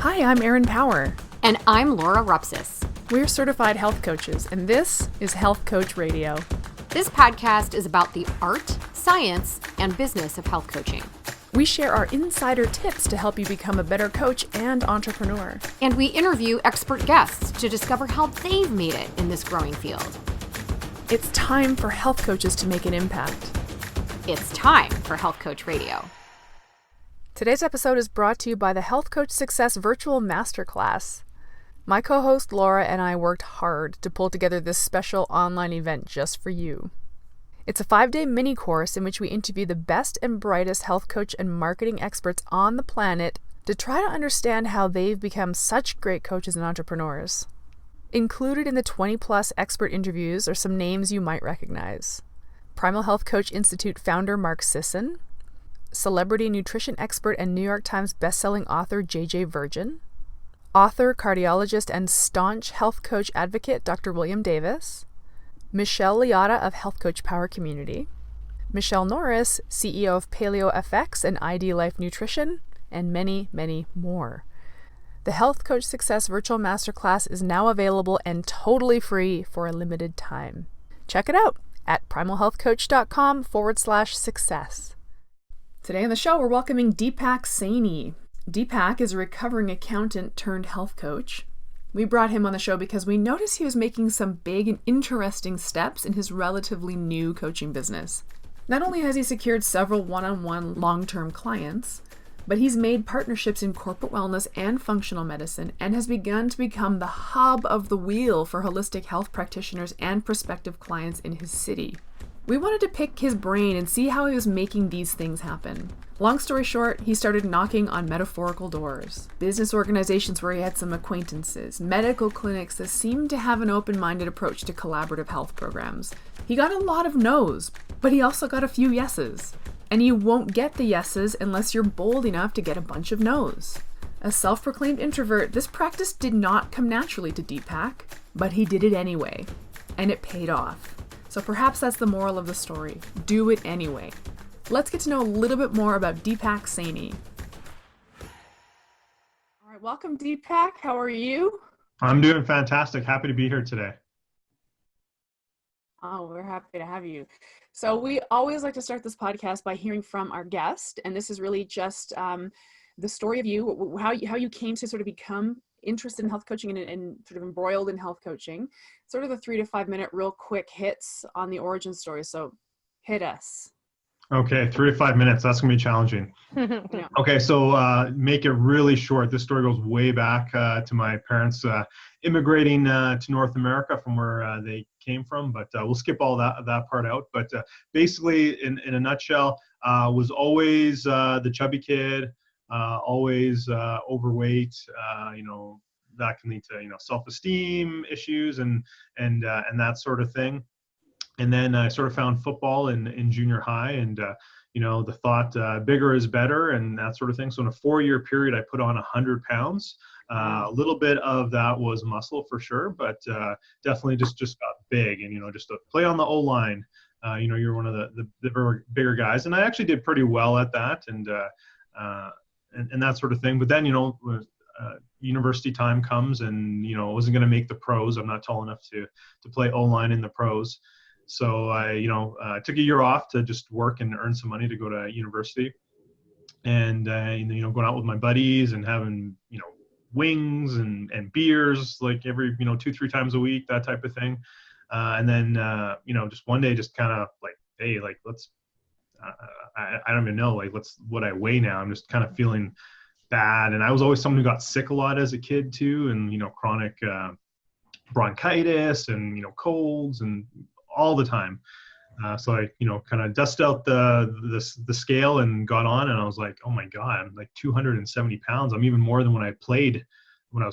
Hi, I'm Erin Power. And I'm Laura Rupsis. We're certified health coaches, and this is Health Coach Radio. This podcast is about the art, science, and business of health coaching. We share our insider tips to help you become a better coach and entrepreneur. And we interview expert guests to discover how they've made it in this growing field. It's time for health coaches to make an impact. It's time for Health Coach Radio. Today's episode is brought to you by the Health Coach Success Virtual Masterclass. My co-host Laura and I worked hard to pull together this special online event just for you. It's a 5-day mini course in which we interview the best and brightest health coach and marketing experts on the planet to try to understand how they've become such great coaches and entrepreneurs. Included in the 20-plus expert interviews are some names you might recognize. Primal Health Coach Institute founder Mark Sisson, celebrity nutrition expert and New York Times bestselling author J.J. Virgin, author, cardiologist, and staunch health coach advocate Dr. William Davis, Michelle Liotta of Health Coach Power Community, Michelle Norris, CEO of Paleo FX and ID Life Nutrition, and many, many more. The Health Coach Success Virtual Masterclass is now available and totally free for a limited time. Check it out at primalhealthcoach.com/success. Today on the show, we're welcoming Deepak Saini. Deepak is a recovering accountant turned health coach. We brought him on the show because we noticed he was making some big and interesting steps in his relatively new coaching business. Not only has he secured several one-on-one long-term clients, but he's made partnerships in corporate wellness and functional medicine and has begun to become the hub of the wheel for holistic health practitioners and prospective clients in his city. We wanted to pick his brain and see how he was making these things happen. Long story short, he started knocking on metaphorical doors, business organizations where he had some acquaintances, medical clinics that seemed to have an open-minded approach to collaborative health programs. He got a lot of no's, but he also got a few yeses. And you won't get the yeses unless you're bold enough to get a bunch of no's. A self-proclaimed introvert, this practice did not come naturally to Deepak, but he did it anyway, and it paid off. So perhaps that's the moral of the story. Do it anyway. Let's get to know a little bit more about Deepak Saini. All right, welcome Deepak. How are you? I'm doing fantastic. Happy to be here today. Oh, we're happy to have you. So we always like to start this podcast by hearing from our guest. And this is really just the story of you, how you came to sort of become interested in health coaching and sort of embroiled in health coaching. Sort of the 3 to 5 minute real quick hits on the origin story. So hit us. Okay, 3 to 5 minutes. That's going to be challenging. Yeah. Okay, so make it really short. This story goes way back to my parents immigrating to North America from where they came from, but we'll skip all that part out. But basically, in a nutshell, was always the chubby kid, always overweight. That can lead to self-esteem issues and that sort of thing. And then I sort of found football in junior high, and the thought bigger is better and that sort of thing. So in a 4-year period, I put on 100 pounds. A little bit of that was muscle for sure, but definitely just got big. And just to play on the O line, you're one of the bigger guys, and I actually did pretty well at that, and that sort of thing. But then university time comes, and I wasn't going to make the pros. I'm not tall enough to play O line in the pros. So I took a year off to just work and earn some money to go to university, and going out with my buddies and having wings and beers like every 2-3 times a week, that type of thing. And then just one day, just kind of like, hey, like let's I don't even know like what I weigh now. I'm just kind of feeling bad, and I was always someone who got sick a lot as a kid too, and chronic bronchitis and colds and all the time. So I, kind of dusted out the scale and got on, and I was like, oh my God, I'm like 270 pounds. I'm even more than when I was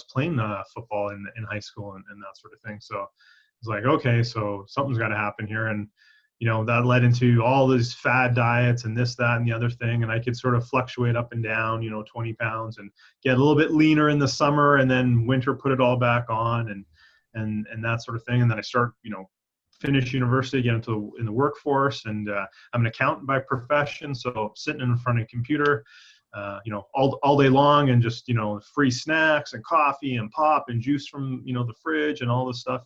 playing football in high school and that sort of thing. So I was like, okay, so something's got to happen here. And, that led into all these fad diets and this, that, and the other thing. And I could sort of fluctuate up and down, 20 pounds and get a little bit leaner in the summer, and then winter, put it all back on and that sort of thing. And then I start, finish university, get in the workforce, and I'm an accountant by profession, so sitting in front of a computer all day long, and just, free snacks and coffee and pop and juice from, the fridge and all this stuff.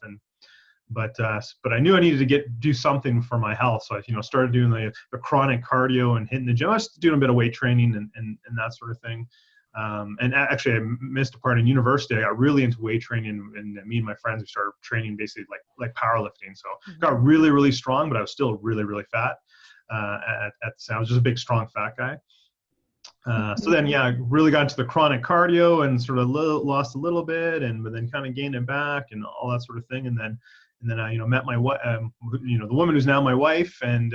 But I knew I needed to do something for my health. So I, started doing the chronic cardio and hitting the gym. I was doing a bit of weight training and that sort of thing. And actually, I missed a part in university. I got really into weight training, and me and my friends, we started training basically like powerlifting. So got really, really strong, but I was still really, really fat. I was just a big, strong, fat guy. So then, I really got into the chronic cardio and sort of lost a little bit, but then kind of gained it back and all that sort of thing. And then I, met my wife, the woman who's now my wife, and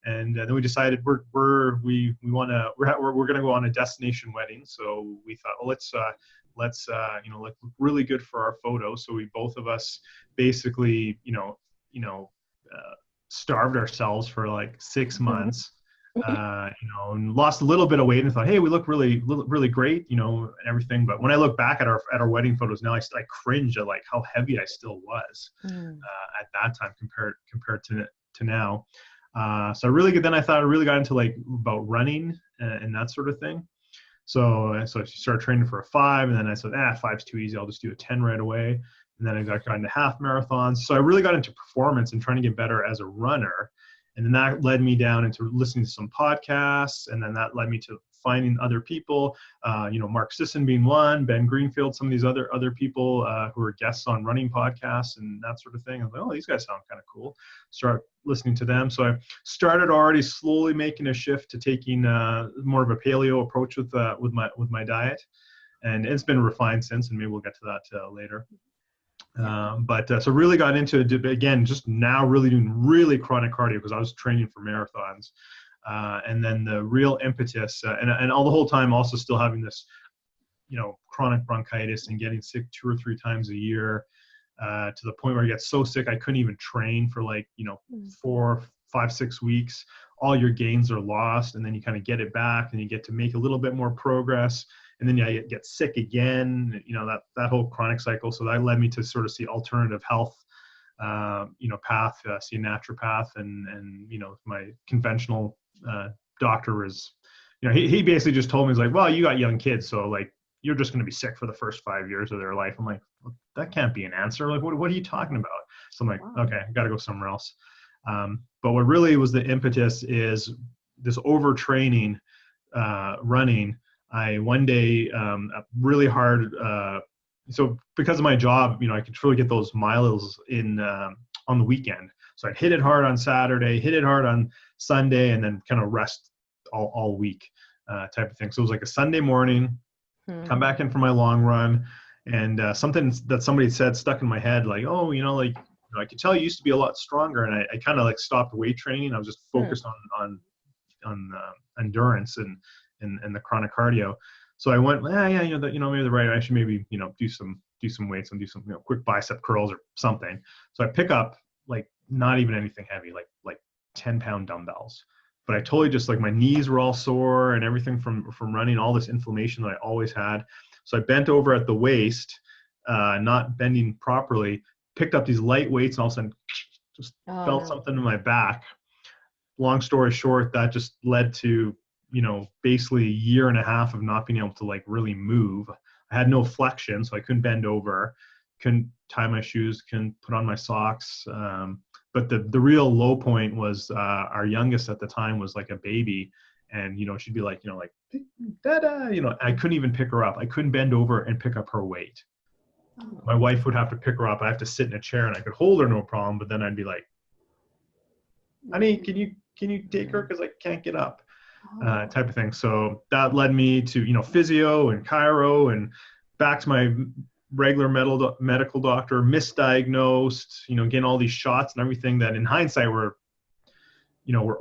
then we decided we're going to go on a destination wedding. So we thought, well, let's look really good for our photos. So we, both of us, basically, starved ourselves for like 6 months, and lost a little bit of weight, and thought, hey, we look really, really great, and everything. But when I look back at our wedding photos now, I cringe at like how heavy I still was at that time compared to now. So then I thought I really got into like about running and that sort of thing. So I started training for a 5, and then I said, 5's too easy. I'll just do a 10 right away. And then I got into half marathons. So I really got into performance and trying to get better as a runner. And then that led me down into listening to some podcasts. And then that led me to finding other people, Mark Sisson being one, Ben Greenfield, some of these other people who are guests on running podcasts and that sort of thing. I was like, oh, these guys sound kind of cool. Start listening to them. So I started already slowly making a shift to taking more of a paleo approach with my diet. And it's been refined since, and maybe we'll get to that later. So really got into it again, just now really doing really chronic cardio because I was training for marathons. And then the real impetus, and all the whole time also still having this, chronic bronchitis and getting sick 2 or 3 times a year, to the point where I get so sick I couldn't even train for 4, 5, 6 weeks. All your gains are lost, and then you kind of get it back, and you get to make a little bit more progress. And then you get sick again, that whole chronic cycle. So that led me to sort of see alternative health, path, see a naturopath, and my conventional doctor was, he basically just told me, he's like, well, you got young kids, so like you're just going to be sick for the first 5 years of their life. I'm like, well, that can't be an answer. Like, what are you talking about? So I'm like, okay, I got to go somewhere else. But what really was the impetus is this overtraining, running. I one day really hard. So because of my job, I could truly get those miles in on the weekend. So I'd hit it hard on Saturday, hit it hard on Sunday, and then kind of rest all week, type of thing. So it was like a Sunday morning, come back in for my long run, and something that somebody said stuck in my head, like, oh, I could tell you used to be a lot stronger, and I kind of like stopped weight training. I was just focused on endurance and the chronic cardio. So I went, maybe the right, I should maybe, do some weights and do some, quick bicep curls or something. So I pick up like not even anything heavy, like 10-pound dumbbells. But I totally just like my knees were all sore and everything from running, all this inflammation that I always had. So I bent over at the waist, not bending properly, picked up these light weights, and all of a sudden just felt something in my back. Long story short, that just led to basically a year and a half of not being able to like really move. I had no flexion, so I couldn't bend over, couldn't tie my shoes, couldn't put on my socks. But the real low point was our youngest at the time was like a baby, and she'd be like, Dada, I couldn't even pick her up. I couldn't bend over and pick up her weight. My wife would have to pick her up. I have to sit in a chair, and I could hold her no problem, but then I'd be like, honey, can you take her, because I can't get up. Type of thing. So that led me to, physio and chiro, and back to my regular medical doctor, misdiagnosed, getting all these shots and everything that in hindsight were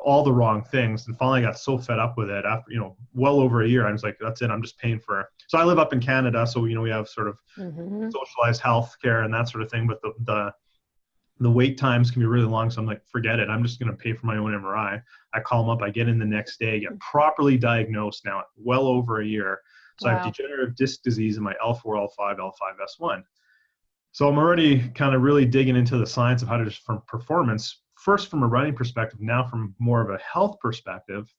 all the wrong things. And finally I got so fed up with it after, well over a year. I was like, that's it. I'm just paying for it. So I live up in Canada. So, we have sort of socialized health care and that sort of thing. But the wait times can be really long. So I'm like, forget it. I'm just going to pay for my own MRI. I call them up. I get in the next day, get properly diagnosed now, well over a year. So I have degenerative disc disease in my L4, L5, L5S1. So I'm already kind of really digging into the science of how to, from performance, first from a running perspective, now from more of a health perspective.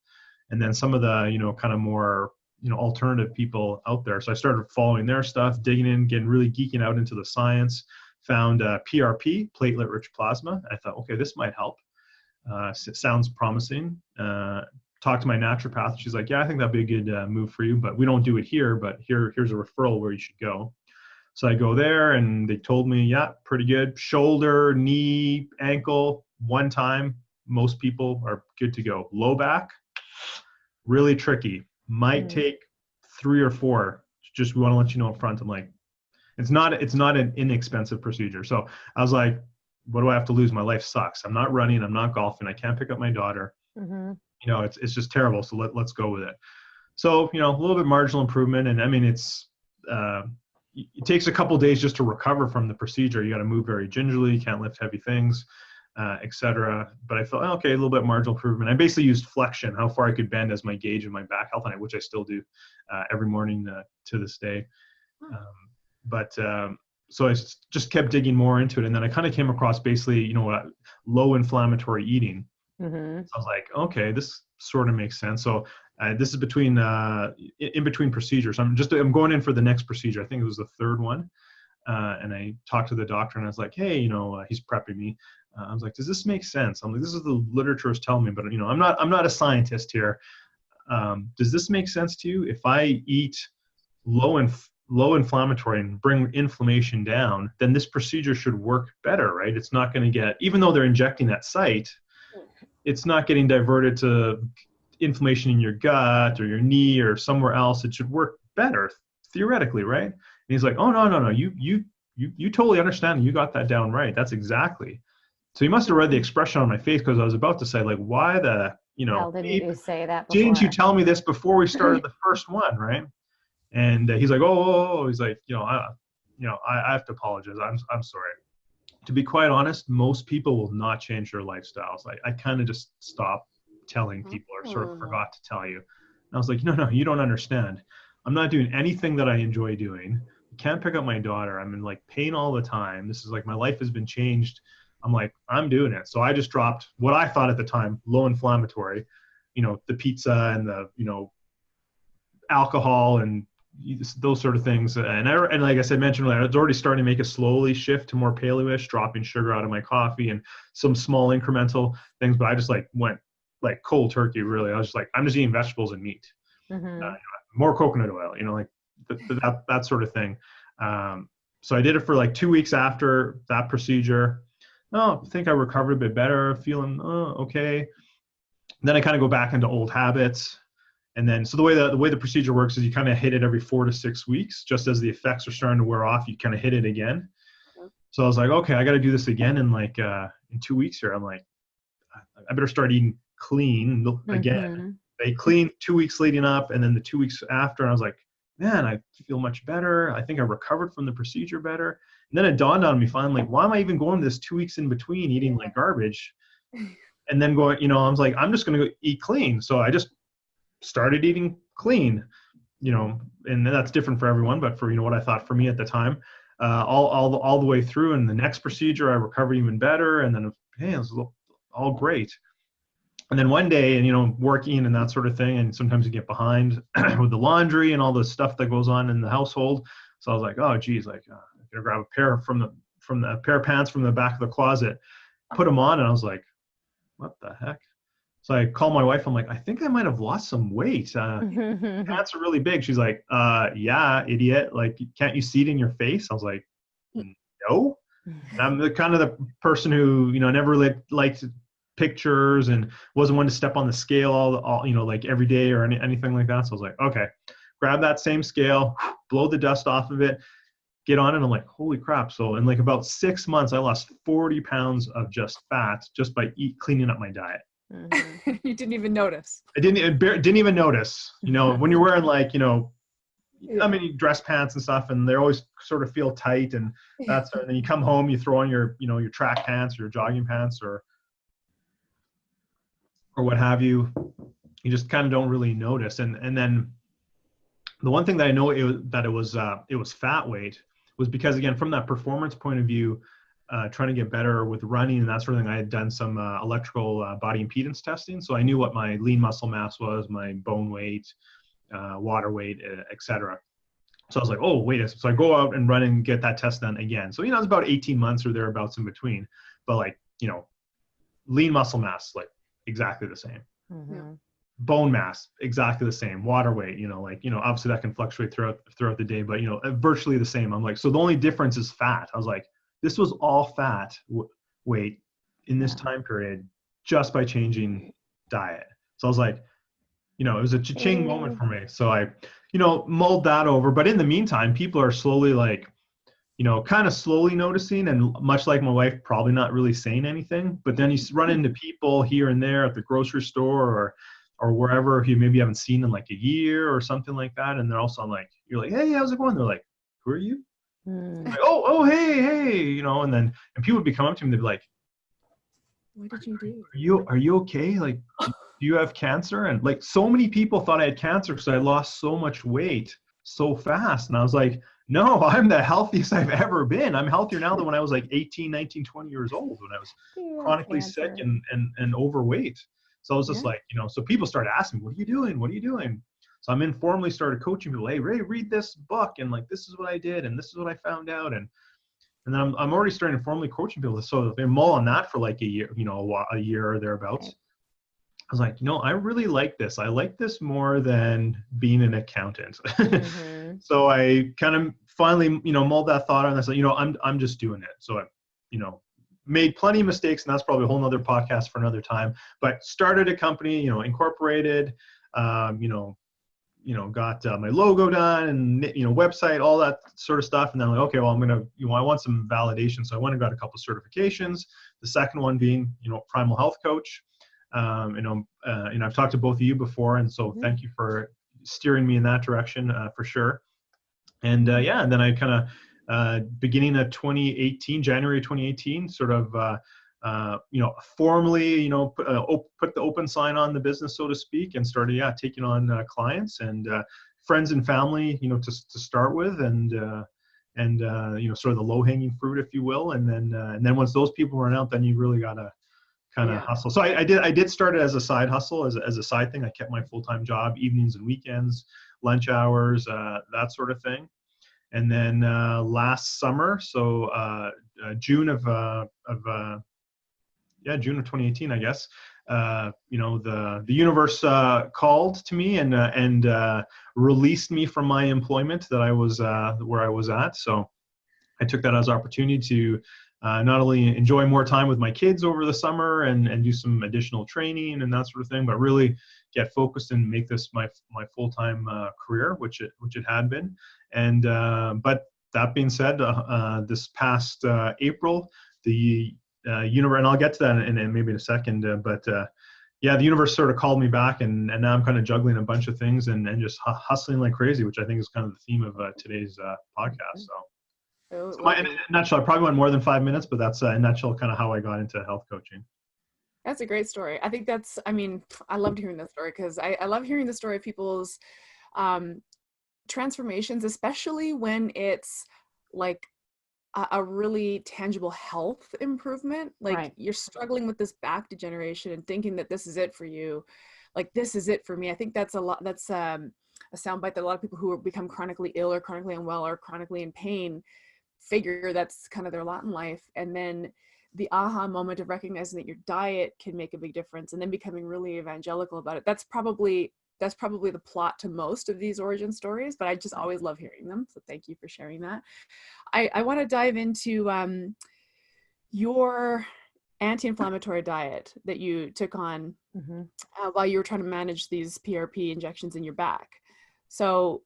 And then some of the, kind of more, alternative people out there. So I started following their stuff, digging in, getting really geeking out into the science, found PRP, platelet-rich plasma. I thought, okay, this might help. Sounds promising. Talked to my naturopath. She's like, yeah, I think that'd be a good move for you, but we don't do it here, but here's a referral where you should go. So I go there and they told me, yeah, pretty good. Shoulder, knee, ankle, one time. Most people are good to go. Low back, really tricky. Might take 3 or 4. Just we want to let you know up front. I'm like, it's not an inexpensive procedure. So I was like, what do I have to lose? My life sucks. I'm not running. I'm not golfing. I can't pick up my daughter. It's just terrible. So let's go with it. So, a little bit marginal improvement. And I mean, it takes a couple of days just to recover from the procedure. You got to move very gingerly. You can't lift heavy things, etc. But I felt, okay, a little bit marginal improvement. I basically used flexion, how far I could bend as my gauge of my back health, which I still do every morning to this day. So I just kept digging more into it. And then I kind of came across basically, low inflammatory eating. So I was like, okay, this sort of makes sense. So this is in between procedures. I'm going in for the next procedure. I think it was the 3rd one. And I talked to the doctor and I was like, hey, he's prepping me. I was like, does this make sense? I'm like, this is the literature is telling me, but I'm not a scientist here. Does this make sense to you? If I eat low inflammatory and bring inflammation down, then this procedure should work better, right? It's not going to get, even though they're injecting that site, it's not getting diverted to inflammation in your gut or your knee or somewhere else. It should work better theoretically, right? And he's like, oh, no. You totally understand. You got that down right. That's exactly. So he must have read the expression on my face, because I was about to say, like, why the, hell didn't you say that before? Didn't you tell me this before we started the first one, right? And he's like, oh, he's like, I have to apologize. I'm sorry. To be quite honest, most people will not change their lifestyles. I kind of just stopped telling people, or sort of forgot to tell you. And I was like, no, you don't understand. I'm not doing anything that I enjoy doing. I can't pick up my daughter. I'm in like pain all the time. This is like, my life has been changed. I'm like, I'm doing it. So I just dropped what I thought at the time, low inflammatory, the pizza and the, alcohol and those sort of things. And like I said, mentioned, I was already starting to make a slowly shift to more paleo-ish, dropping sugar out of my coffee and some small incremental things. But I just like went like cold turkey, really. I was just like, I'm just eating vegetables and meat, more coconut oil, like that sort of thing. So I did it for like 2 weeks after that procedure. I think I recovered a bit better, feeling okay. Then I kind of go back into old habits. And then, so the way the procedure works is you kind of hit it every 4 to 6 weeks, just as the effects are starting to wear off, you kind of hit it again. So I was like, okay, I got to do this again in like, in 2 weeks here. I'm like, I better start eating clean again. They cleaned 2 weeks leading up, and then the 2 weeks after, and I was like, man, I feel much better. I think I recovered from the procedure better. And then it dawned on me finally, like, why am I even going this 2 weeks in between eating like garbage? And then going, I was like, I'm just going to go eat clean. So I just started eating clean, and that's different for everyone, but for, what I thought for me at the time, all the way through. And the next procedure, I recovered even better. And then, hey, it was all great. And then one day, and, working and that sort of thing, and sometimes you get behind with the laundry and all the stuff that goes on in the household. So I was like, oh, geez, like, I'm going to grab a pair a pair of pants from the back of the closet, put them on. And I was like, what the heck? So I called my wife. I'm like, I think I might have lost some weight. Pants are really big. She's like, yeah, idiot. Like, can't you see it in your face? I was like, no. And I'm the kind of the person who, never really liked pictures and wasn't one to step on the scale all like every day or anything like that. So I was like, okay, grab that same scale, blow the dust off of it, get on it. I'm like, holy crap. So in like about 6 months, I lost 40 pounds of just fat just by cleaning up my diet. You didn't even notice. I didn't even notice, when you're wearing like, I mean, dress pants and stuff, and they always sort of feel tight, and that's, and then you come home, you throw on your, your track pants or your jogging pants or what have you. You just kind of don't really notice. And then the one thing that I know it was fat weight was because, again, from that performance point of view, trying to get better with running and that sort of thing, I had done some electrical body impedance testing. So I knew what my lean muscle mass was, my bone weight, water weight, etc. So I was like, oh, wait. So I go out and run and get that test done again. So, it's about 18 months or thereabouts in between. But like, lean muscle mass, like exactly the same. Mm-hmm. Bone mass, exactly the same. Water weight, obviously that can fluctuate throughout the day, but, virtually the same. I'm like, so the only difference is fat. I was like, this was all fat weight in this time period just by changing diet. So I was like, it was a cha-ching moment for me. So I, mulled that over. But in the meantime, people are slowly like, kind of slowly noticing, and much like my wife, probably not really saying anything. But then you run into people here and there at the grocery store or wherever you maybe haven't seen in like a year or something like that. And they're also like, you're like, hey, how's it going? They're like, who are you? Like, oh, hey, and people would be coming up to me, they'd be like, what did you do? Are you okay? Like, do you have cancer? And like, so many people thought I had cancer because I lost so much weight so fast. And I was like, no, I'm the healthiest I've ever been. I'm healthier now than when I was like 18, 19, 20 years old, when I was chronically sick and overweight. So I was just like, so people started asking me, what are you doing? What are you doing? So I'm informally started coaching people. Hey, Ray, read this book. And like, this is what I did. And this is what I found out. And then I'm already starting to formally coaching people. So they mull on that for like a year, a year or thereabouts. I was like, I really like this. I like this more than being an accountant. Mm-hmm. So I kind of finally, mulled that thought out, and I said, I'm just doing it. So I, made plenty of mistakes, and that's probably a whole nother podcast for another time, but started a company, incorporated, got my logo done and, website, all that sort of stuff. And then I'm like, okay, well, I'm going to, I want some validation. So I went and got a couple of certifications. The second one being, primal health coach. I've talked to both of you before, and so thank you for steering me in that direction for sure. And and then I kind of beginning of 2018, January 2018, sort of formally put the open sign on the business, so to speak, and started taking on clients and friends and family, to start with, and sort of the low hanging fruit, if you will, and then once those people run out, then you really gotta kind of hustle. So I did start it as a side hustle, as a side thing. I kept my full-time job, evenings and weekends, lunch hours, that sort of thing. And then last summer, so June of 2018, I guess, the universe called to me and released me from my employment that I was where I was at. So I took that as an opportunity to not only enjoy more time with my kids over the summer and do some additional training and that sort of thing, but really get focused and make this my full-time career, which it had been. And but that being said, this past April, the universe, and I'll get to that in maybe in a second, the universe sort of called me back, and now I'm kind of juggling a bunch of things and just hustling like crazy, which I think is kind of the theme of today's podcast. So in a nutshell, I probably went more than 5 minutes, but that's in a nutshell kind of how I got into health coaching. That's a great story. I think I loved hearing that story, because I love hearing the story of people's transformations, especially when it's like a really tangible health improvement. Like you're struggling with this back degeneration and thinking that this is it for you. Like, this is it for me. I think that's a soundbite that a lot of people who become chronically ill or chronically unwell or chronically in pain figure that's kind of their lot in life. And then the aha moment of recognizing that your diet can make a big difference, and then becoming really evangelical about it. That's probably the plot to most of these origin stories, but I just always love hearing them. So thank you for sharing that. I want to dive into your anti-inflammatory diet that you took on while you were trying to manage these PRP injections in your back. So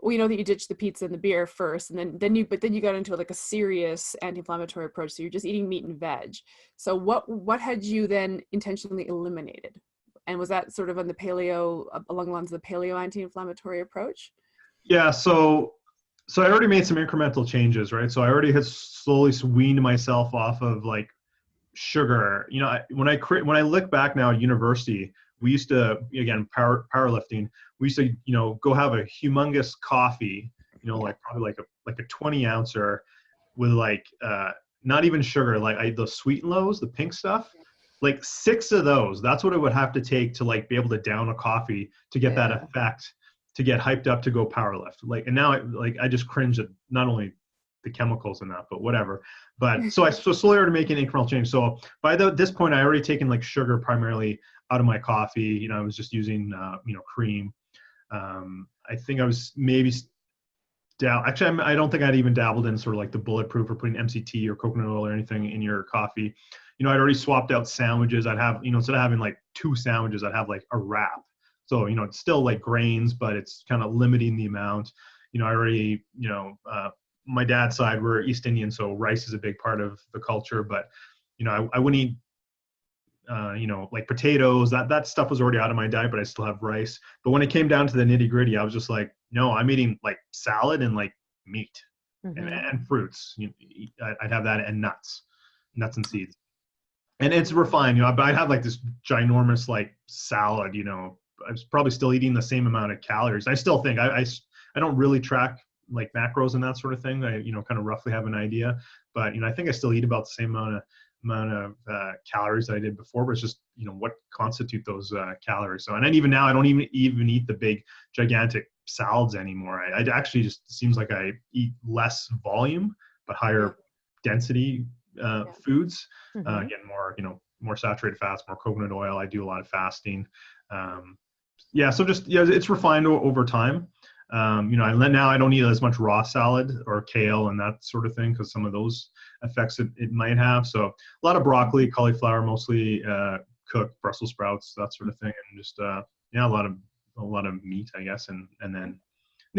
we know that you ditched the pizza and the beer first, and then you got into like a serious anti-inflammatory approach. So you're just eating meat and veg. So what had you then intentionally eliminated? And was that sort of on the along the lines of the paleo anti-inflammatory approach? Yeah. So I already made some incremental changes, right? So I already had slowly weaned myself off of like sugar. When I look back now at university, we used to, again, powerlifting, we used to, go have a humongous coffee, like probably like a 20 ouncer with like, not even sugar, like those sweet and lows, the pink stuff, like 6 of those. That's what it would have to take to like be able to down a coffee to get that effect. to get hyped up to go powerlift. Like, and now I just cringe at not only the chemicals in that, but whatever. But so slowly started making incremental change. So by this point, I already taken like sugar primarily out of my coffee. I was just using, cream. I think I was maybe actually, I don't think I'd even dabbled in sort of like the bulletproof or putting MCT or coconut oil or anything in your coffee. I'd already swapped out sandwiches. I'd have, instead of having like 2 sandwiches, I'd have like a wrap. So, it's still like grains, but it's kind of limiting the amount. I already, my dad's side, we're East Indian, so rice is a big part of the culture. But, I wouldn't eat, like potatoes. That stuff was already out of my diet, but I still have rice. But when it came down to the nitty gritty, I was just like, no, I'm eating like salad and like meat and fruits. I'd have that and nuts and seeds. And it's refined, but I'd have like this ginormous like salad, I was probably still eating the same amount of calories. I still think I don't really track like macros and that sort of thing. I, kind of roughly have an idea, but, I think I still eat about the same amount of calories that I did before, but it's just, what constitute those calories. So, and then even now, I don't even eat the big, gigantic salads anymore. I actually just seems like I eat less volume, but higher density foods, getting more, more saturated fats, more coconut oil. I do a lot of fasting. So just, it's refined over time. Now I don't eat as much raw salad or kale and that sort of thing because some of those effects it might have. So a lot of broccoli, cauliflower, mostly cooked, Brussels sprouts, that sort of thing, and just a lot of meat, I guess, and then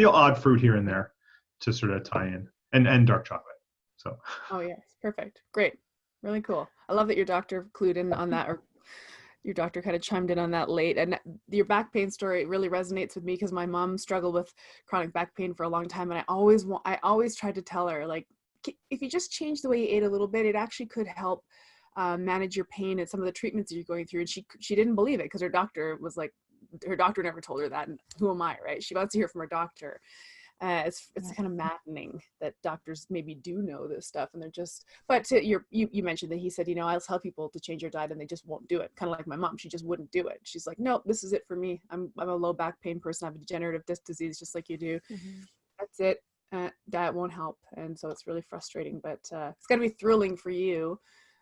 odd fruit here and there to sort of tie in, and dark chocolate. So. Oh yes, perfect, great, really cool. I love that your doctor clued in on that, or your doctor kind of chimed in on that late. And your back pain story really resonates with me because my mom struggled with chronic back pain for a long time. And I always tried to tell her, like, if you just change the way you ate a little bit, it actually could help manage your pain and some of the treatments that you're going through. And she didn't believe it because her doctor never told her that. And who am I, right? She wants to hear from her doctor. It's kind of maddening that doctors maybe do know this stuff and they're just, but you mentioned that he said, I'll tell people to change your diet and they just won't do it. Kind of like my mom, she just wouldn't do it. She's like, nope, this is it for me. I'm a low back pain person. I have a degenerative disc disease, just like you do. That's it. Diet won't help. And so it's really frustrating, but it's gotta be thrilling for you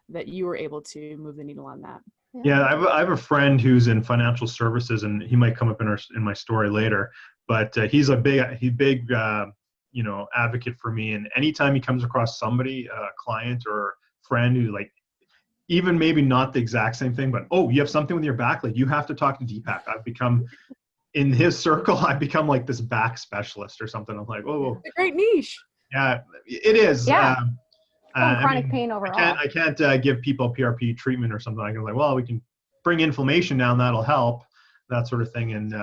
that you were able to move the needle on that. Yeah, I have a friend who's in financial services, and he might come up in my story later. But he's a big advocate for me. And anytime he comes across somebody, a client or friend who like, even maybe not the exact same thing, but you have something with your back, like you have to talk to Deepak. I've become in his circle. I've become like this back specialist or something. I'm like, it's a great niche. Yeah, it is. Yeah. Chronic pain overall. I can't give people PRP treatment or something. I can like, well, we can bring inflammation down. That'll help, that sort of thing. And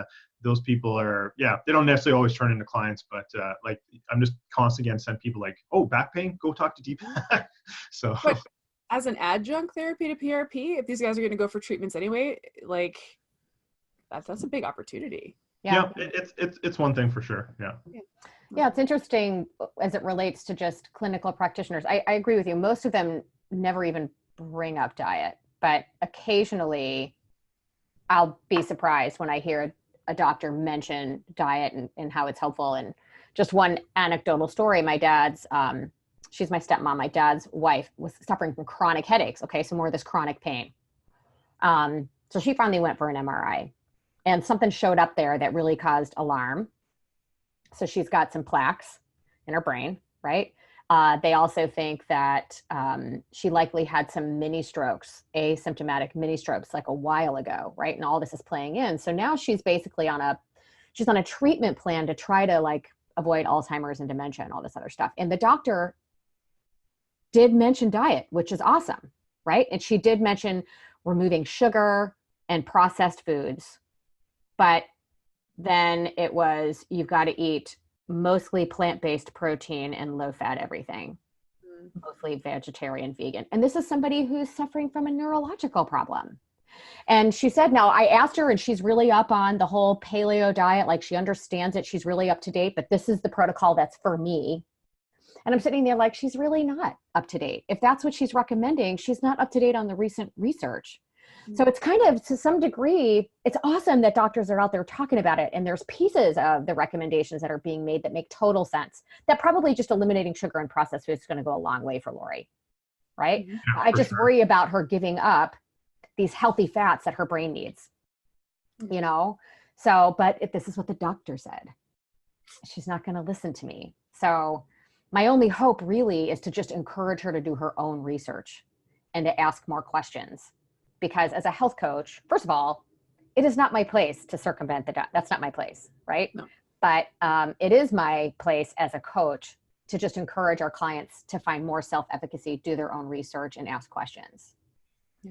those people are, they don't necessarily always turn into clients, but like I'm just constantly getting sent people like, back pain, go talk to Deepak. So. But as an adjunct therapy to PRP, if these guys are going to go for treatments anyway, like that's a big opportunity. Yeah, it's one thing for sure. Yeah, it's interesting as it relates to just clinical practitioners. I agree with you. Most of them never even bring up diet, but occasionally I'll be surprised when I hear a doctor mention diet and how it's helpful. And just one anecdotal story, my dad's, she's my stepmom, my dad's wife was suffering from chronic headaches. Okay, so more of this chronic pain. So she finally went for an MRI and something showed up there that really caused alarm. So she's got some plaques in her brain, right? They also think that she likely had some mini strokes, asymptomatic mini strokes like a while ago, right? And all this is playing in. So now she's basically on a treatment plan to try to like avoid Alzheimer's and dementia and all this other stuff. And the doctor did mention diet, which is awesome, right? And she did mention removing sugar and processed foods, but then it was, you've got to eat mostly plant-based protein and low-fat everything, mostly vegetarian, vegan. And this is somebody who's suffering from a neurological problem. And she said, now I asked her and she's really up on the whole paleo diet. Like she understands it. She's really up to date, but this is the protocol that's for me. And I'm sitting there like, she's really not up to date. If that's what she's recommending, she's not up to date on the recent research. So it's kind of, to some degree, it's awesome that doctors are out there talking about it. And there's pieces of the recommendations that are being made that make total sense. That probably just eliminating sugar and processed food is going to go a long way for Lori, right? Yeah, I just sure. worry about her giving up these healthy fats that her brain needs, you know? So, but if this is what the doctor said, she's not going to listen to me. So my only hope really is to just encourage her to do her own research and to ask more questions. Because as a health coach, first of all, it is not my place to circumvent that's not my place, right? No. But it is my place as a coach to just encourage our clients to find more self-efficacy, do their own research, and ask questions.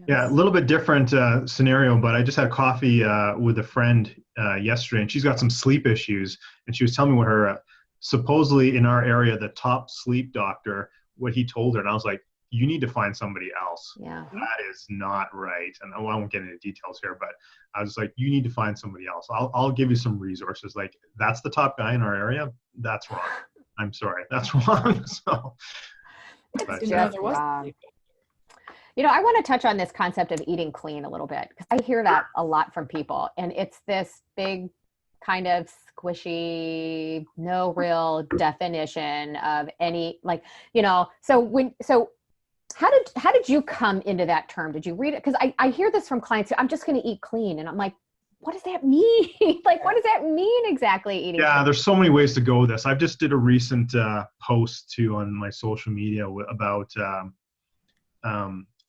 Yeah, a little bit different scenario, but I just had coffee with a friend yesterday, and she's got some sleep issues, and she was telling me what her supposedly in our area, the top sleep doctor, what he told her, and I was like, you need to find somebody else. Yeah. That is not right. And I won't get into details here, but I was like, you need to find somebody else. I'll give you some resources. Like, that's the top guy in our area. That's wrong. I'm sorry. That's wrong. So, but, Just wrong. You know, I want to touch on this concept of eating clean a little bit, because I hear that a lot from people. And it's this big kind of squishy, no real definition of any, like, you know, so how did you come into that term? Did you read it? Because I hear this from clients. I'm just going to eat clean. And I'm like, what does that mean? Like, what does that mean exactly? Eating clean? there's so many ways to go with this. I've just did a recent post too on my social media about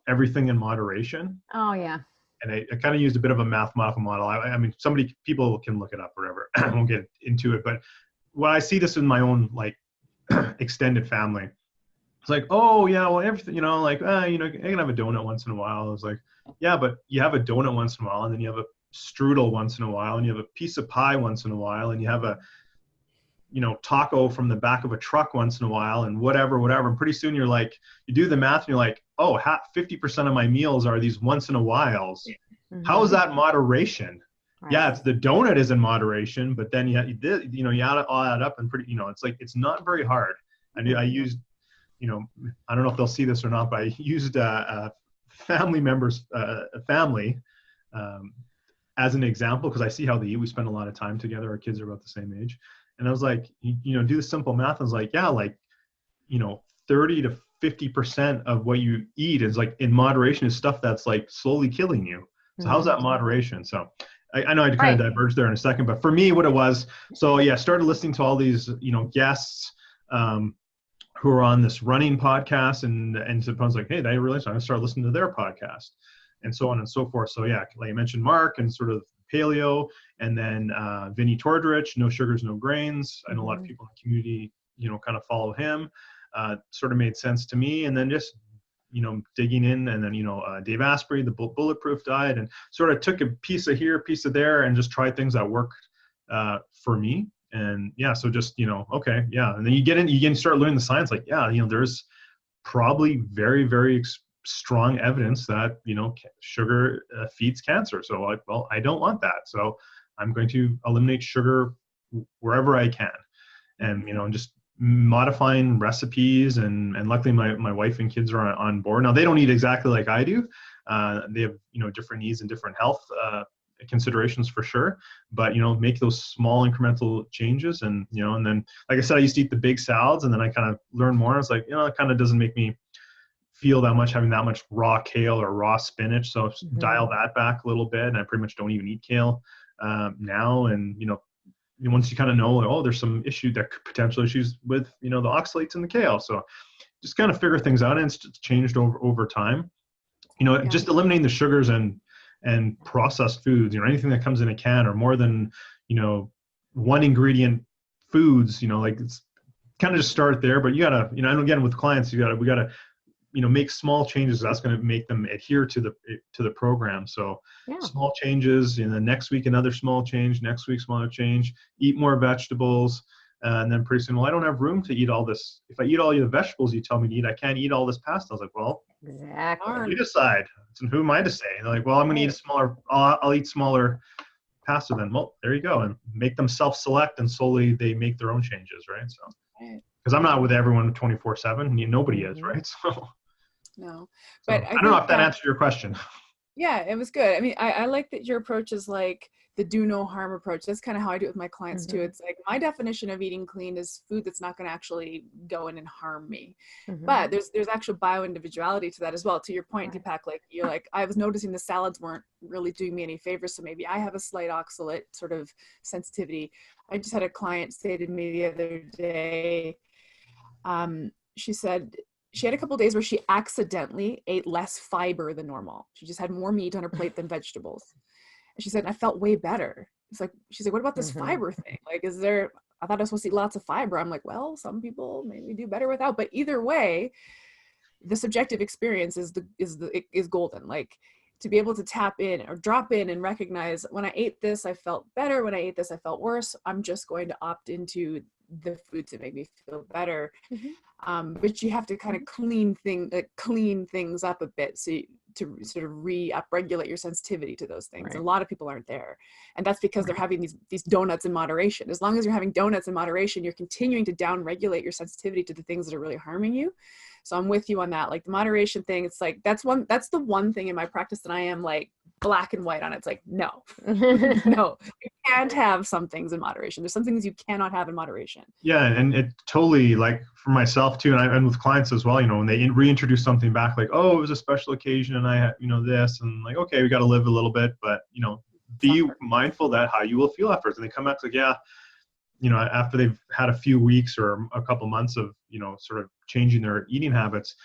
everything in moderation. Oh yeah. And I kind of used a bit of a mathematical model. I mean, people can look it up or whatever. I won't get into it, but when I see this in my own like extended family, it's like, oh yeah, well everything, you know, like, you know, I can have a donut once in a while. I was like, yeah, but you have a donut once in a while, and then you have a strudel once in a while, and you have a piece of pie once in a while, and you have a, you know, taco from the back of a truck once in a while, and whatever. And pretty soon you're like, you do the math and you're like, oh, 50% of my meals are these once in a whiles. Mm-hmm. How is that moderation? Right. Yeah, it's the donut is in moderation, but then you add all that up and pretty, you know, it's like, it's not very hard. I used, you know, I don't know if they'll see this or not, but I used family members, family as an example, because I see how they eat. We spend a lot of time together. Our kids are about the same age. And I was like, you know, do the simple math. I was like, yeah, like, you know, 30 to 50% of what you eat is like in moderation is stuff that's like slowly killing you. So how's that moderation? So I know I kind of diverged there in a second, but for me, what it was, so yeah, I started listening to all these, you know, guests who are on this running podcast, and so I was like, hey, I realized I'm going to start listening to their podcast, and so on and so forth. So yeah, like I mentioned, Mark and sort of paleo, and then Vinny Tordrich, no sugars, no grains. I know a lot of people in the community, you know, kind of follow him. Sort of made sense to me. And then just, you know, digging in, and then, you know, Dave Asprey, the bulletproof diet, and sort of took a piece of here, piece of there, and just tried things that worked for me. And yeah, so just, you know, okay, yeah. And then you start learning the science, like, yeah, you know, there's probably very, very strong evidence that, you know, sugar feeds cancer. So like, well, I don't want that. So I'm going to eliminate sugar wherever I can. And, you know, just modifying recipes, and luckily my wife and kids are on board. Now they don't eat exactly like I do. They have, you know, different needs and different health considerations for sure, but, you know, make those small incremental changes. And, you know, and then, like I said, I used to eat the big salads, and then I kind of learned more. It's like, you know, it kind of doesn't make me feel that much having that much raw kale or raw spinach. So dial that back a little bit. And I pretty much don't even eat kale now. And, you know, once you kind of know, like, oh, there's some potential issues with, you know, the oxalates in the kale. So just kind of figure things out, and it's changed over time. You know, just eliminating the sugars and processed foods, you know, anything that comes in a can or more than, you know, one ingredient foods, you know, like, it's kind of just start there. But you gotta, you know, and again with clients, we gotta, you know, make small changes. That's going to make them adhere to the program. So small changes, in the next week, another small change, next week, smaller change, eat more vegetables. And then pretty soon, well, I don't have room to eat all this. If I eat all the vegetables you tell me to eat, I can't eat all this pasta. I was like, well, exactly. you decide. And who am I to say? They're like, well, I'm going to eat a smaller, I'll eat smaller pasta then. Well, there you go. And make them self-select, and slowly they make their own changes, right? So, because I'm not with everyone 24/7. Nobody is, right? So. No, but I don't know if that answered your question. Yeah, it was good. I mean, I like that your approach is like the do no harm approach. That's kind of how I do it with my clients too. It's like my definition of eating clean is food that's not going to actually go in and harm me. But there's actual bio individuality to that as well. To your point, Deepak, like you're like, I was noticing the salads weren't really doing me any favors. So maybe I have a slight oxalate sort of sensitivity. I just had a client say to me the other day, she said she had a couple of days where she accidentally ate less fiber than normal. She just had more meat on her plate than vegetables. And she said, I felt way better. It's like, she's like, what about this fiber thing? Like, I thought I was supposed to eat lots of fiber. I'm like, well, some people maybe do better without, but either way, the subjective experience is golden. Like, to be able to tap in or drop in and recognize, when I ate this, I felt better. When I ate this, I felt worse. I'm just going to opt into the foods that make me feel better. But you have to kind of clean things up a bit to sort of upregulate your sensitivity to those things. And a lot of people aren't there. And that's because they're having these donuts in moderation. As long as you're having donuts in moderation, you're continuing to downregulate your sensitivity to the things that are really harming you. So I'm with you on that. Like the moderation thing, it's like, that's the one thing in my practice that I am like black and white on. It's like, no, no, you can't have some things in moderation. There's some things you cannot have in moderation. Yeah. And it totally, like for myself too, and with clients as well, you know, when they reintroduce something back, like, oh, it was a special occasion and I had, you know, this, and like, okay, we got to live a little bit, but you know, be mindful that how you will feel afterwards. And they come back like, yeah, you know, after they've had a few weeks or a couple months of, you know, sort of changing their eating habits,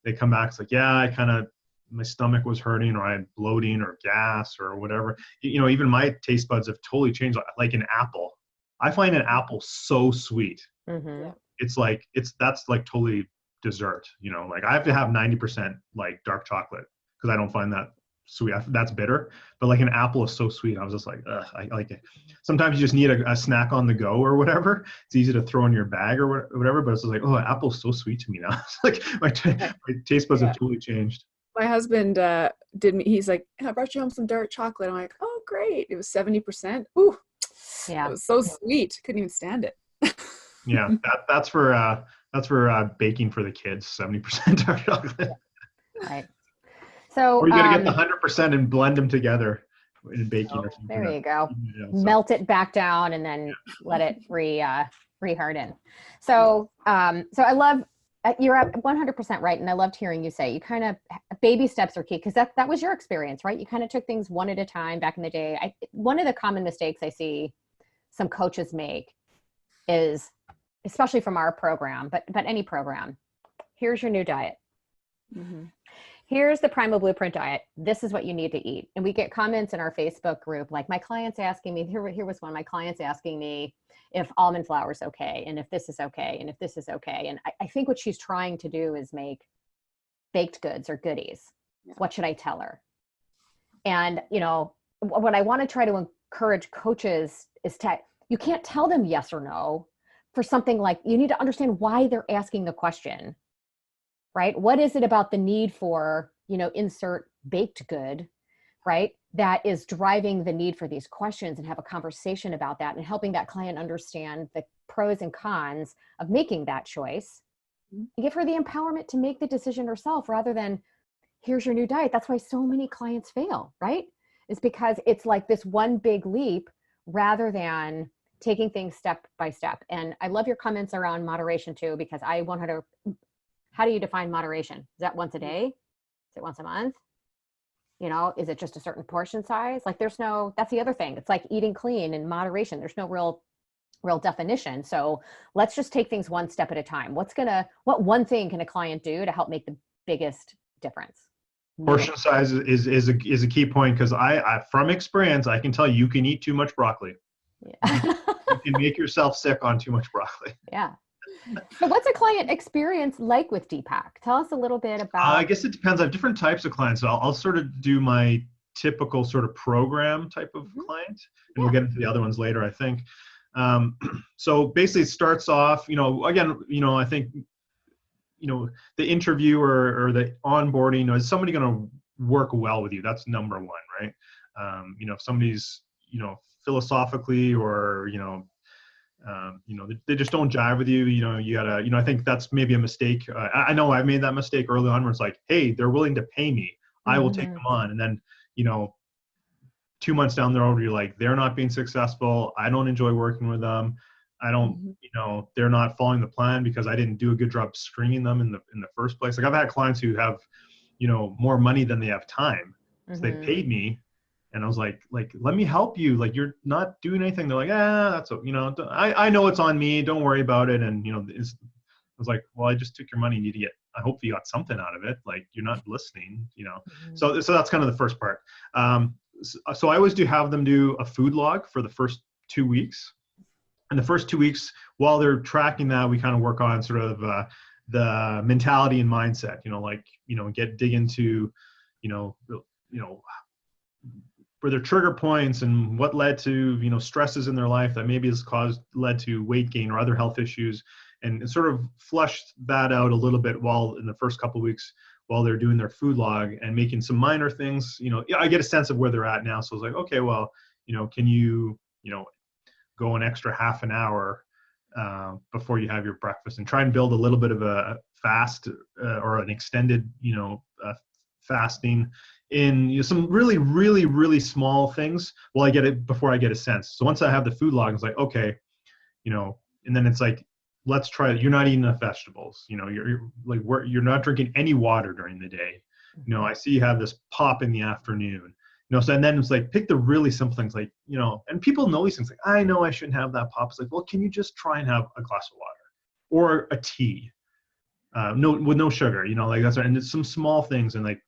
they come back, it's like, yeah, my stomach was hurting, or I had bloating or gas or whatever. You know, even my taste buds have totally changed. Like an apple, I find an apple so sweet. It's like, that's like totally dessert, you know, like I have to have 90% like dark chocolate because I don't find that sweet. That's bitter, but like an apple is so sweet. I was just like, ugh, I like it. Sometimes you just need a snack on the go or whatever. It's easy to throw in your bag or whatever, but it's just like, oh, apple's so sweet to me now. It's like my taste buds have totally changed. My husband he's like, I brought you home some dark chocolate. I'm like, oh, great. It was 70%. Ooh, yeah. It was so sweet. Couldn't even stand it. Yeah, that's for baking for the kids, 70% dark chocolate. Right. So, or you got to get the 100% and blend them together in baking or something. There you go. Melt it back down and then let it reharden. So I love, you're at 100% right. And I loved hearing you say, you kind of, baby steps are key, because that was your experience, right? You kind of took things one at a time back in the day. One of the common mistakes I see some coaches make is, especially from our program, but any program, here's your new diet. Here's the Primal Blueprint diet. This is what you need to eat. And we get comments in our Facebook group, like my clients asking me, here was one of my clients asking me if almond flour is okay, and if this is okay, and if this is okay. And I think what she's trying to do is make baked goods or goodies. Yeah. What should I tell her? And, you know, what I want to try to encourage coaches is you can't tell them yes or no for something like, you need to understand why they're asking the question. Right? What is it about the need for, you know, insert baked good, right? That is driving the need for these questions, and have a conversation about that and helping that client understand the pros and cons of making that choice. And give her the empowerment to make the decision herself, rather than here's your new diet. That's why so many clients fail, right? It's because it's like this one big leap rather than taking things step by step. And I love your comments around moderation too, because how do you define moderation? Is that once a day? Is it once a month? You know, is it just a certain portion size? Like that's the other thing. It's like eating clean and moderation. There's no real definition. So let's just take things one step at a time. What one thing can a client do to help make the biggest difference? Portion size is a key point, because I from experience, I can tell you can eat too much broccoli. Yeah. You can make yourself sick on too much broccoli. Yeah. So what's a client experience like with Deepak? Tell us a little bit about. I guess it depends. I have different types of clients. So I'll sort of do my typical sort of program type of client, and we'll get into the other ones later, I think. So basically it starts off, you know, again, you know, I think, you know, the interview or the onboarding, you know, is somebody going to work well with you? That's number one, right? You know, if somebody's, you know, philosophically or, you know, they just don't jive with you. You know, you gotta, you know, I think that's maybe a mistake. I know I've made that mistake early on where it's like, hey, they're willing to pay me. I will take them on. And then, you know, 2 months down the road, you're like, they're not being successful. I don't enjoy working with them. I don't, you know, they're not following the plan because I didn't do a good job screening them in the first place. Like I've had clients who have, you know, more money than they have time. So they paid me, and I was like, let me help you. Like, you're not doing anything. They're like, that's, you know, I know it's on me. Don't worry about it. And, you know, I was like, well, I just took your money. You need to get, I hope you got something out of it. Like, you're not listening, you know? So that's kind of the first part. So I always have them do a food log for the first 2 weeks. And the first 2 weeks, while they're tracking that, we kind of work on sort of the mentality and mindset, you know, like, you know, dig into, you know, where their trigger points and what led to, you know, stresses in their life that maybe has led to weight gain or other health issues, and sort of flush that out a little bit while in the first couple of weeks while they're doing their food log and making some minor things. You know, I get a sense of where they're at now. So I was like, okay, well, you know, can you, you know, go an extra half an hour before you have your breakfast, and try and build a little bit of a fast or an extended, you know, fasting in, you know, some really, really, really small things. Well, I get it before I get a sense. So once I have the food log, it's like, okay, you know, and then it's like, let's try it. You're not eating enough vegetables. You know, you're not drinking any water during the day. You know, I see you have this pop in the afternoon. You know, so, and then it's like, pick the really simple things, like, you know, and people know these things, like, I know I shouldn't have that pop. It's like, well, can you just try and have a glass of water or a tea? With no sugar, you know, like that's, and it's some small things, and like,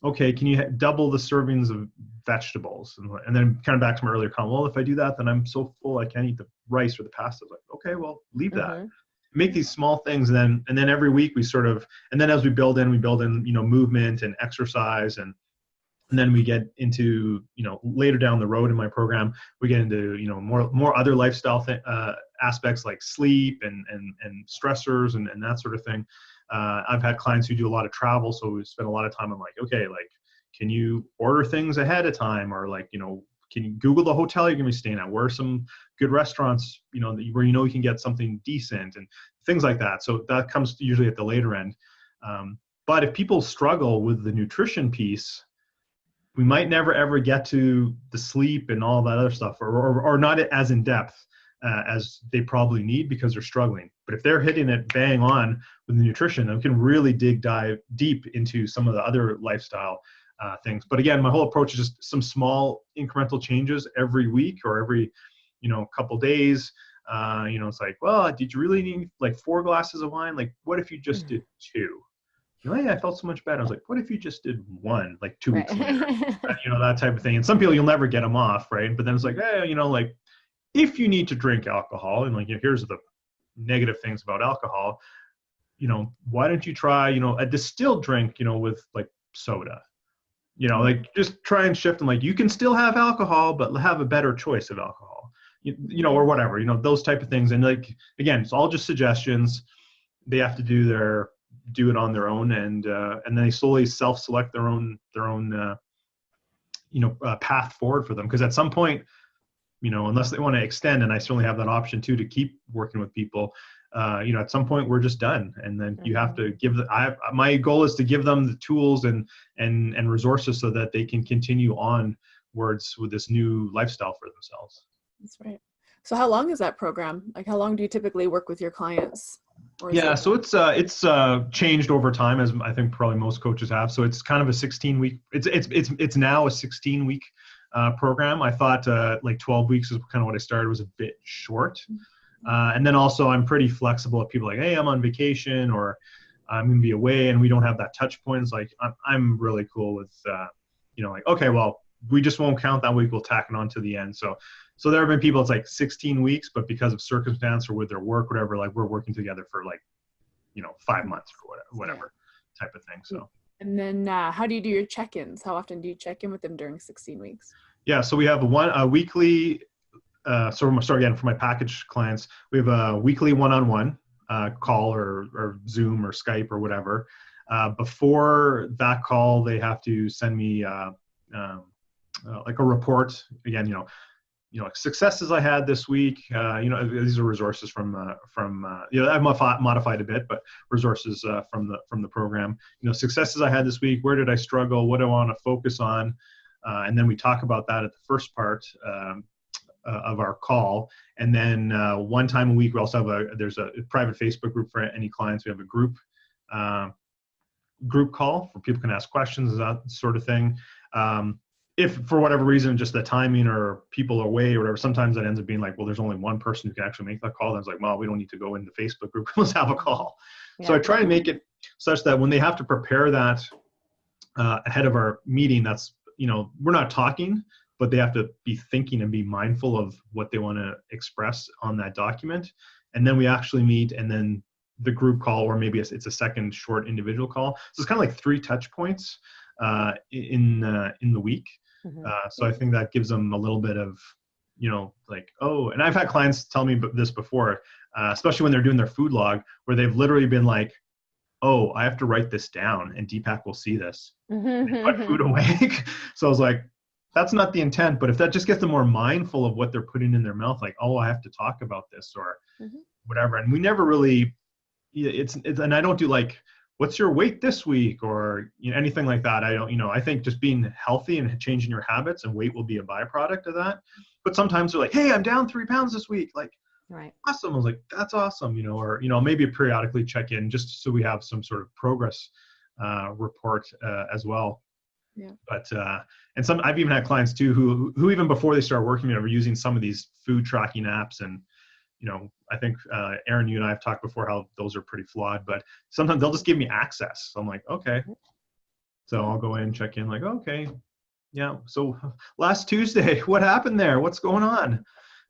okay, can you double the servings of vegetables? And then kind of back to my earlier comment, well, if I do that, then I'm so full, I can't eat the rice or the pasta. Like, okay, well, leave that. Make these small things, and then every week we sort of, and then as we build in, you know, movement and exercise, and then we get into, you know, later down the road in my program, we get into, you know, more other lifestyle aspects like sleep and stressors and that sort of thing. I've had clients who do a lot of travel, so we spend a lot of time on like, okay, like, can you order things ahead of time, or like, you know, can you Google the hotel you're gonna be staying at? Where are some good restaurants, you know, where you know you can get something decent and things like that. So that comes usually at the later end. But if people struggle with the nutrition piece, we might never ever get to the sleep and all that other stuff, or not as in depth as they probably need, because they're struggling. But if they're hitting it bang on with the nutrition, then we can really dive deep into some of the other lifestyle things. But again, my whole approach is just some small incremental changes every week or every, you know, couple days. You know, it's like, well, did you really need like 4 glasses of wine? Like, what if you just did 2? You know, hey, I felt so much better. I was like, what if you just did 1, like 2 weeks later? You know, that type of thing. And some people, you'll never get them off, right? But then it's like, hey, you know, like, if you need to drink alcohol, and like, you know, here's the negative things about alcohol, you know, why don't you try, you know, a distilled drink, you know, with like soda, you know, like, just try and shift them. Like, you can still have alcohol, but have a better choice of alcohol, you know, or whatever, you know, those type of things. And like, again, it's all just suggestions. They have to do it on their own, and then they slowly self-select their own you know, path forward for them. Because at some point, you know, unless they want to extend, and I certainly have that option too, to keep working with people, you know, at some point we're just done, and then you have to give my goal is to give them the tools and resources so that they can continue onwards with this new lifestyle for themselves. That's right. So how long is that program? Like, how long do you typically work with your clients? Yeah, so it's changed over time, as I think probably most coaches have. So it's kind of a 16-week. It's now a 16-week program. I thought like 12 weeks is kind of what I started, was a bit short. And then also I'm pretty flexible. If people are like, hey, I'm on vacation, or I'm gonna be away and we don't have that touch point, it's like I'm really cool with you know, like, okay, well, we just won't count that week. We'll tack it on to the end. So there have been people, it's like 16 weeks, but because of circumstance or with their work, whatever, like, we're working together for like, you know, 5 months or whatever type of thing. So. And then how do you do your check-ins? How often do you check in with them during 16 weeks? Yeah, so we have a weekly, so again, for my package clients, we have a weekly one-on-one call or Zoom or Skype or whatever. Before that call, they have to send me like a report. Again, you know, successes I had this week. You know, these are resources from you know, I've modified a bit, but resources from the program. You know, successes I had this week. Where did I struggle? What do I want to focus on? And then we talk about that at the first part of our call. And then one time a week, we also have there's a private Facebook group for any clients. We have a group call where people can ask questions, that sort of thing. If for whatever reason, just the timing or people are away or whatever, sometimes that ends up being like, well, there's only one person who can actually make that call. Then it's like, well, we don't need to go into the Facebook group. Let's have a call. Yeah. So I try to make it such that when they have to prepare that ahead of our meeting, that's, we're not talking, but they have to be thinking and be mindful of what they want to express on that document. And then we actually meet, and then the group call, or maybe it's a second short individual call. So it's kind of like 3 touch points in the week. Mm-hmm. So I think that gives them a little bit of, like, oh, and I've had clients tell me this before, especially when they're doing their food log, where they've literally been like, oh, I have to write this down and Deepak will see this and put food away. So I was like, that's not the intent, but if that just gets them more mindful of what they're putting in their mouth, like, oh, I have to talk about this or whatever. And we never really, it's and I don't do like, what's your weight this week or anything like that. I don't, I think just being healthy and changing your habits, and weight will be a byproduct of that. But sometimes they're like, hey, I'm down 3 pounds this week. Like, right. Awesome. I was like, that's awesome. Or, maybe periodically check in just so we have some sort of progress report as well. Yeah. But, and I've even had clients too, who even before they start working, were using some of these food tracking apps. And, I think, Aaron, you and I have talked before how those are pretty flawed, but sometimes they'll just give me access. So I'm like, okay. So I'll go in and check in like, okay. Yeah. So last Tuesday, what happened there? What's going on?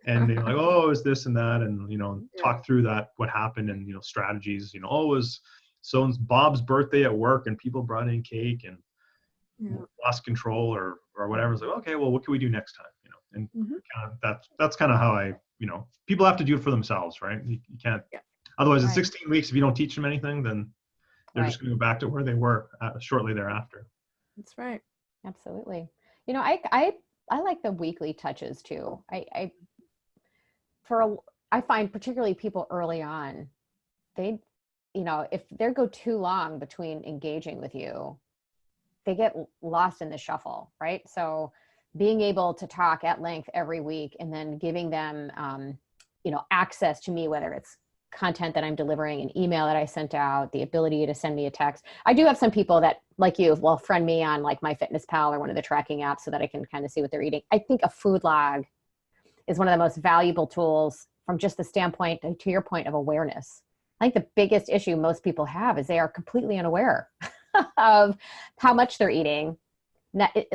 And they're like, oh, is this and that. And, talk through that, what happened and, strategies, oh, it was Bob's birthday at work and people brought in cake and lost control or whatever. It's like, okay, well, what can we do next time? And kind of that's kind of how I, people have to do it for themselves, right? You can't, otherwise in 16 weeks, if you don't teach them anything, then they're just going to go back to where they were shortly thereafter. That's right. Absolutely. I like the weekly touches too. I find particularly people early on, they, if they go too long between engaging with you, they get lost in the shuffle, right? So being able to talk at length every week and then giving them, access to me, whether it's content that I'm delivering, an email that I sent out, the ability to send me a text. I do have some people that, like you, will friend me on like MyFitnessPal or one of the tracking apps so that I can kind of see what they're eating. I think a food log is one of the most valuable tools from just the standpoint, to your point, of awareness. I think the biggest issue most people have is they are completely unaware of how much they're eating.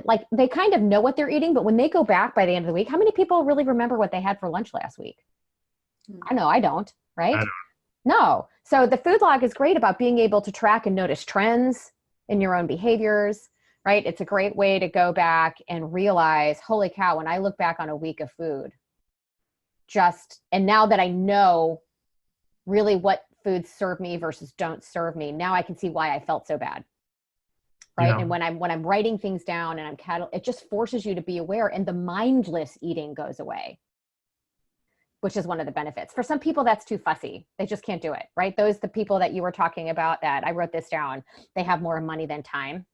Like they kind of know what they're eating, but when they go back by the end of the week, how many people really remember what they had for lunch last week? I know I don't, right? I don't. No. So the food log is great about being able to track and notice trends in your own behaviors, right? It's a great way to go back and realize, holy cow, when I look back on a week of food, and now that I know really what foods serve me versus don't serve me, now I can see why I felt so bad. Right. Yeah. And when I'm writing things down and it just forces you to be aware, and the mindless eating goes away, which is one of the benefits. For some people, that's too fussy. They just can't do it. Right. The people that you were talking about, that I wrote this down, they have more money than time.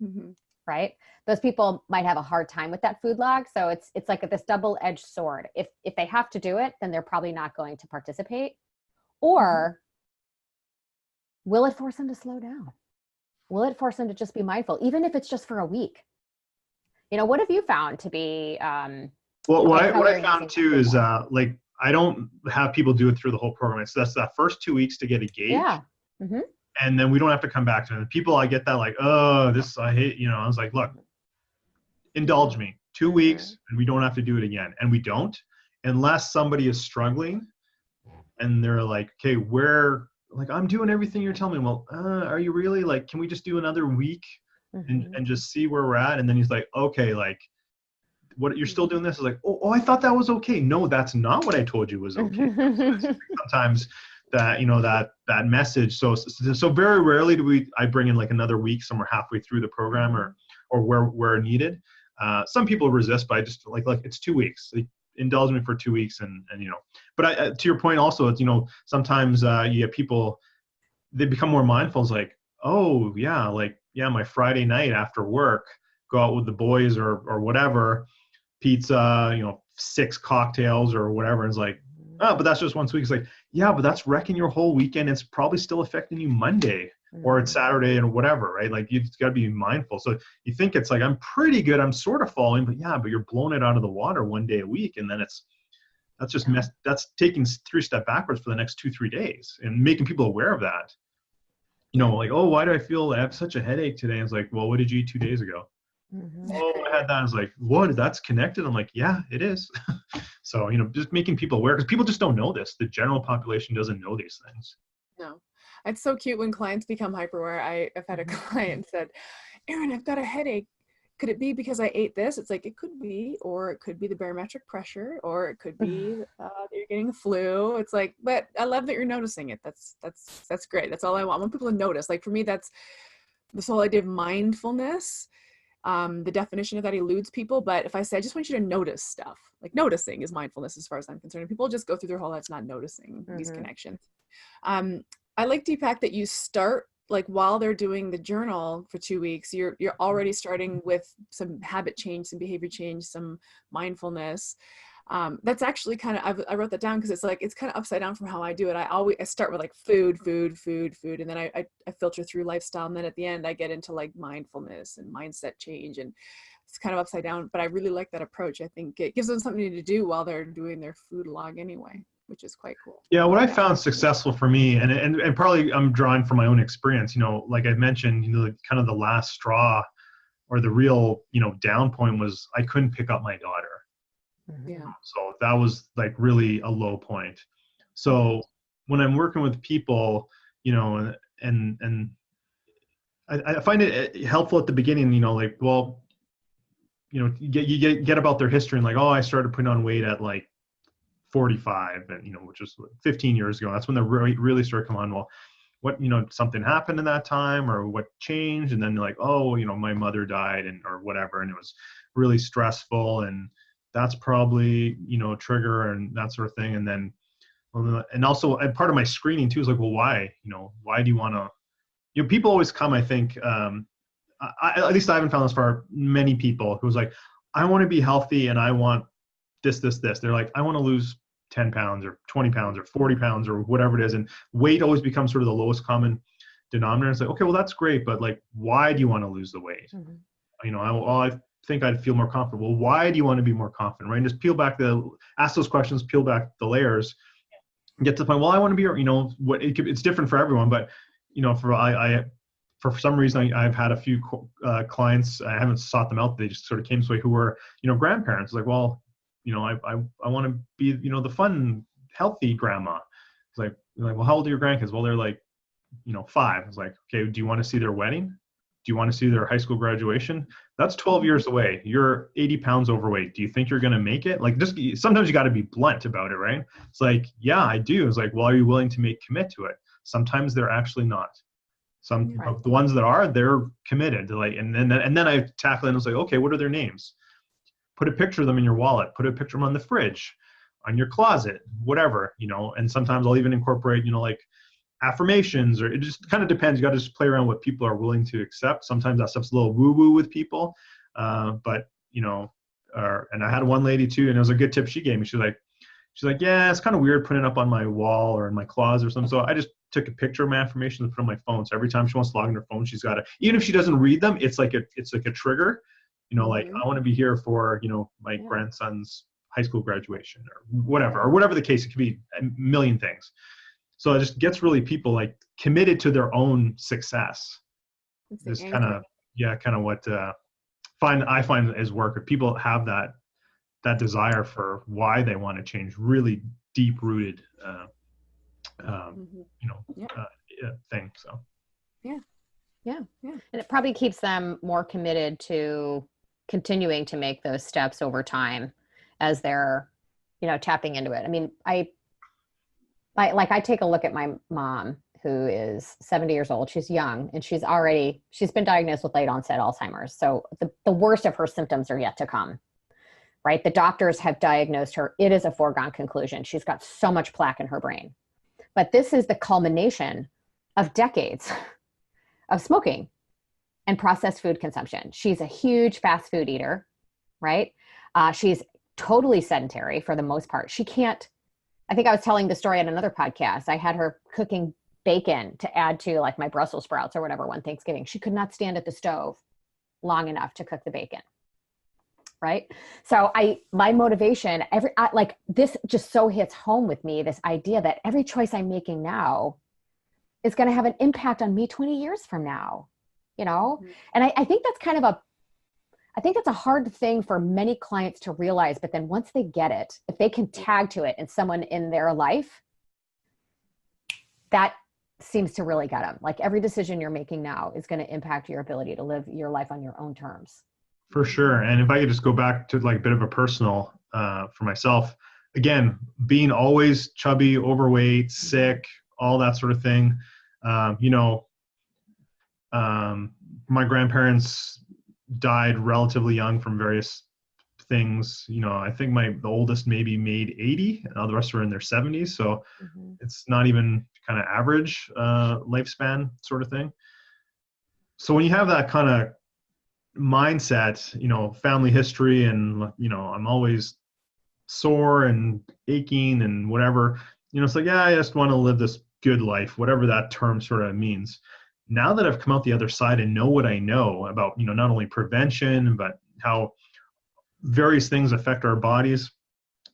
Mm-hmm. Right. Those people might have a hard time with that food log. So it's like this double-edged sword. If they have to do it, then they're probably not going to participate. Or will it force them to slow down? Will it force them to just be mindful, even if it's just for a week? What have you found to be? Well, what I found too is like, I don't have people do it through the whole program. So that's that first 2 weeks to get engaged. Yeah. Mm-hmm. And then we don't have to come back to it. People, I get that like, oh, this, I hate, I was like, look, indulge me 2 weeks and we don't have to do it again. And we don't, unless somebody is struggling and they're like, okay, like, I'm doing everything you're telling me. Well, are you really? Like, can we just do another week and just see where we're at? And then he's like, okay, like, what, you're still doing this? I was like, oh, I thought that was okay. No, that's not what I told you was okay. Sometimes that, that message. So very rarely I bring in like another week somewhere halfway through the program or where needed. Some people resist, but I just like it's 2 weeks. Like, indulge me for 2 weeks and but to your point also, it's, sometimes you have people, they become more mindful. It's like, oh yeah, like, yeah, my Friday night after work go out with the boys or whatever, pizza, 6 cocktails or whatever. And it's like, oh, but that's just once a week. It's like, yeah, but that's wrecking your whole weekend. It's probably still affecting you Monday or it's Saturday and whatever, right? Like you've got to be mindful. So you think it's like, I'm pretty good, I'm sort of following, but yeah, but you're blowing it out of the water one day a week. And then that's taking 3 steps backwards for the next 2-3 days and making people aware of that. Like, oh, why do I have such a headache today? And it's like, well, what did you eat 2 days ago? Oh, I had that. I was like, what? That's connected? I'm like, yeah, it is. So, just making people aware, because people just don't know this. The general population doesn't know these things. No. It's so cute when clients become hyperaware. I've had a client said, Erin, I've got a headache. Could it be because I ate this? It's like, it could be, or it could be the barometric pressure, or it could be that you're getting the flu. It's like, but I love that you're noticing it. That's great. That's all I want. I want people to notice. Like for me, that's this whole idea of mindfulness. The definition of that eludes people, but if I say, I just want you to notice stuff, like noticing is mindfulness as far as I'm concerned. And people just go through their whole lives not noticing these connections. I like, Deepak, that you start like while they're doing the journal for 2 weeks, you're already starting with some habit change, some behavior change, some mindfulness. That's actually kind of, I wrote that down because it's like, it's kind of upside down from how I do it. I start with like food. And then I filter through lifestyle. And then at the end, I get into like mindfulness and mindset change. And it's kind of upside down, but I really like that approach. I think it gives them something to do while they're doing their food log anyway, which is quite cool. Yeah, what I found successful for me, and probably I'm drawing from my own experience, like I mentioned, kind of the last straw or the real, down point was I couldn't pick up my daughter. Yeah. So that was like really a low point. So when I'm working with people, and I find it helpful at the beginning, like, well, you get about their history and like, oh, I started putting on weight at like 45 and, which was 15 years ago. That's when they really started coming on. Well, what, something happened in that time or what changed? And then like, oh, my mother died or whatever. And it was really stressful. And that's probably, a trigger and that sort of thing. And then, and also, and part of my screening too is like, well, why, why do you want to, people always come, I think, at least I haven't found this for many people who's like, I want to be healthy and I want this. They're like, I want to lose 10 pounds or 20 pounds or 40 pounds or whatever it is. And weight always becomes sort of the lowest common denominator. It's like, okay, well, that's great. But like, why do you want to lose the weight? I think I'd feel more confident. Well, why do you want to be more confident, right? And just ask those questions, peel back the layers, and get to the point. Well, I want to be, it's different for everyone, but for some reason, I've had a few clients. I haven't sought them out. They just sort of came this way who were, grandparents. Like, well, I want to be, the fun, healthy grandma. It's like, well, how old are your grandkids? Well, they're like, 5. It's like, okay, do you want to see their wedding? Do you want to see their high school graduation? That's 12 years away. You're 80 pounds overweight. Do you think you're going to make it? Like, just sometimes you got to be blunt about it, right? It's like, yeah, I do. It's like, well, are you willing to commit to it? Sometimes they're actually not. Some of the ones that are, they're committed to like, and then I tackle it and it's like, okay, what are their names? Put a picture of them in your wallet, put a picture of them on the fridge, on your closet, whatever, and sometimes I'll even incorporate, like affirmations, or it just kind of depends. You got to just play around what people are willing to accept. Sometimes that stuff's a little woo woo with people. But, and I had one lady too, and it was a good tip she gave me. She's like, yeah, it's kind of weird putting it up on my wall or in my closet or something. So I just took a picture of my affirmations and put on my phone. So every time she wants to log in her phone, she's got it. Even if she doesn't read them, it's like a trigger, like I want to be here for, my grandson's high school graduation or whatever the case. It could be a million things. So it just gets really people like committed to their own success. It's kind of what I find is work. If people have that desire for why they want to change, really deep rooted, thing. So. Yeah. And it probably keeps them more committed to continuing to make those steps over time as they're, tapping into it. I mean, I take a look at my mom, who is 70 years old. She's young and she's been diagnosed with late onset Alzheimer's. So the worst of her symptoms are yet to come, right? The doctors have diagnosed her. It is a foregone conclusion. She's got so much plaque in her brain. But this is the culmination of decades of smoking and processed food consumption. She's a huge fast food eater, right? She's totally sedentary for the most part. She can't, I think I was telling the story on another podcast. I had her cooking bacon to add to like my Brussels sprouts or whatever one Thanksgiving. She could not stand at the stove long enough to cook the bacon. Right. So my motivation, like this just so hits home with me, this idea that every choice I'm making now is going to have an impact on me 20 years from now, you know? Mm-hmm. And I think that's kind of I think that's a hard thing for many clients to realize, but then once they get it, if they can tag to it and someone in their life, that seems to really get them. Like every decision you're making now is going to impact your ability to live your life on your own terms. For sure. And if I could just go back to like a bit of a personal for myself, again, being always chubby, overweight, sick, all that sort of thing. My grandparents died relatively young from various things. I think the oldest maybe made 80 and all the rest were in their 70s. So it's not even kind of average lifespan sort of thing. So when you have that kind of mindset, family history, and I'm always sore and aching and whatever, it's like, yeah, I just want to live this good life, whatever that term sort of means. Now that I've come out the other side and know what I know about, not only prevention, but how various things affect our bodies.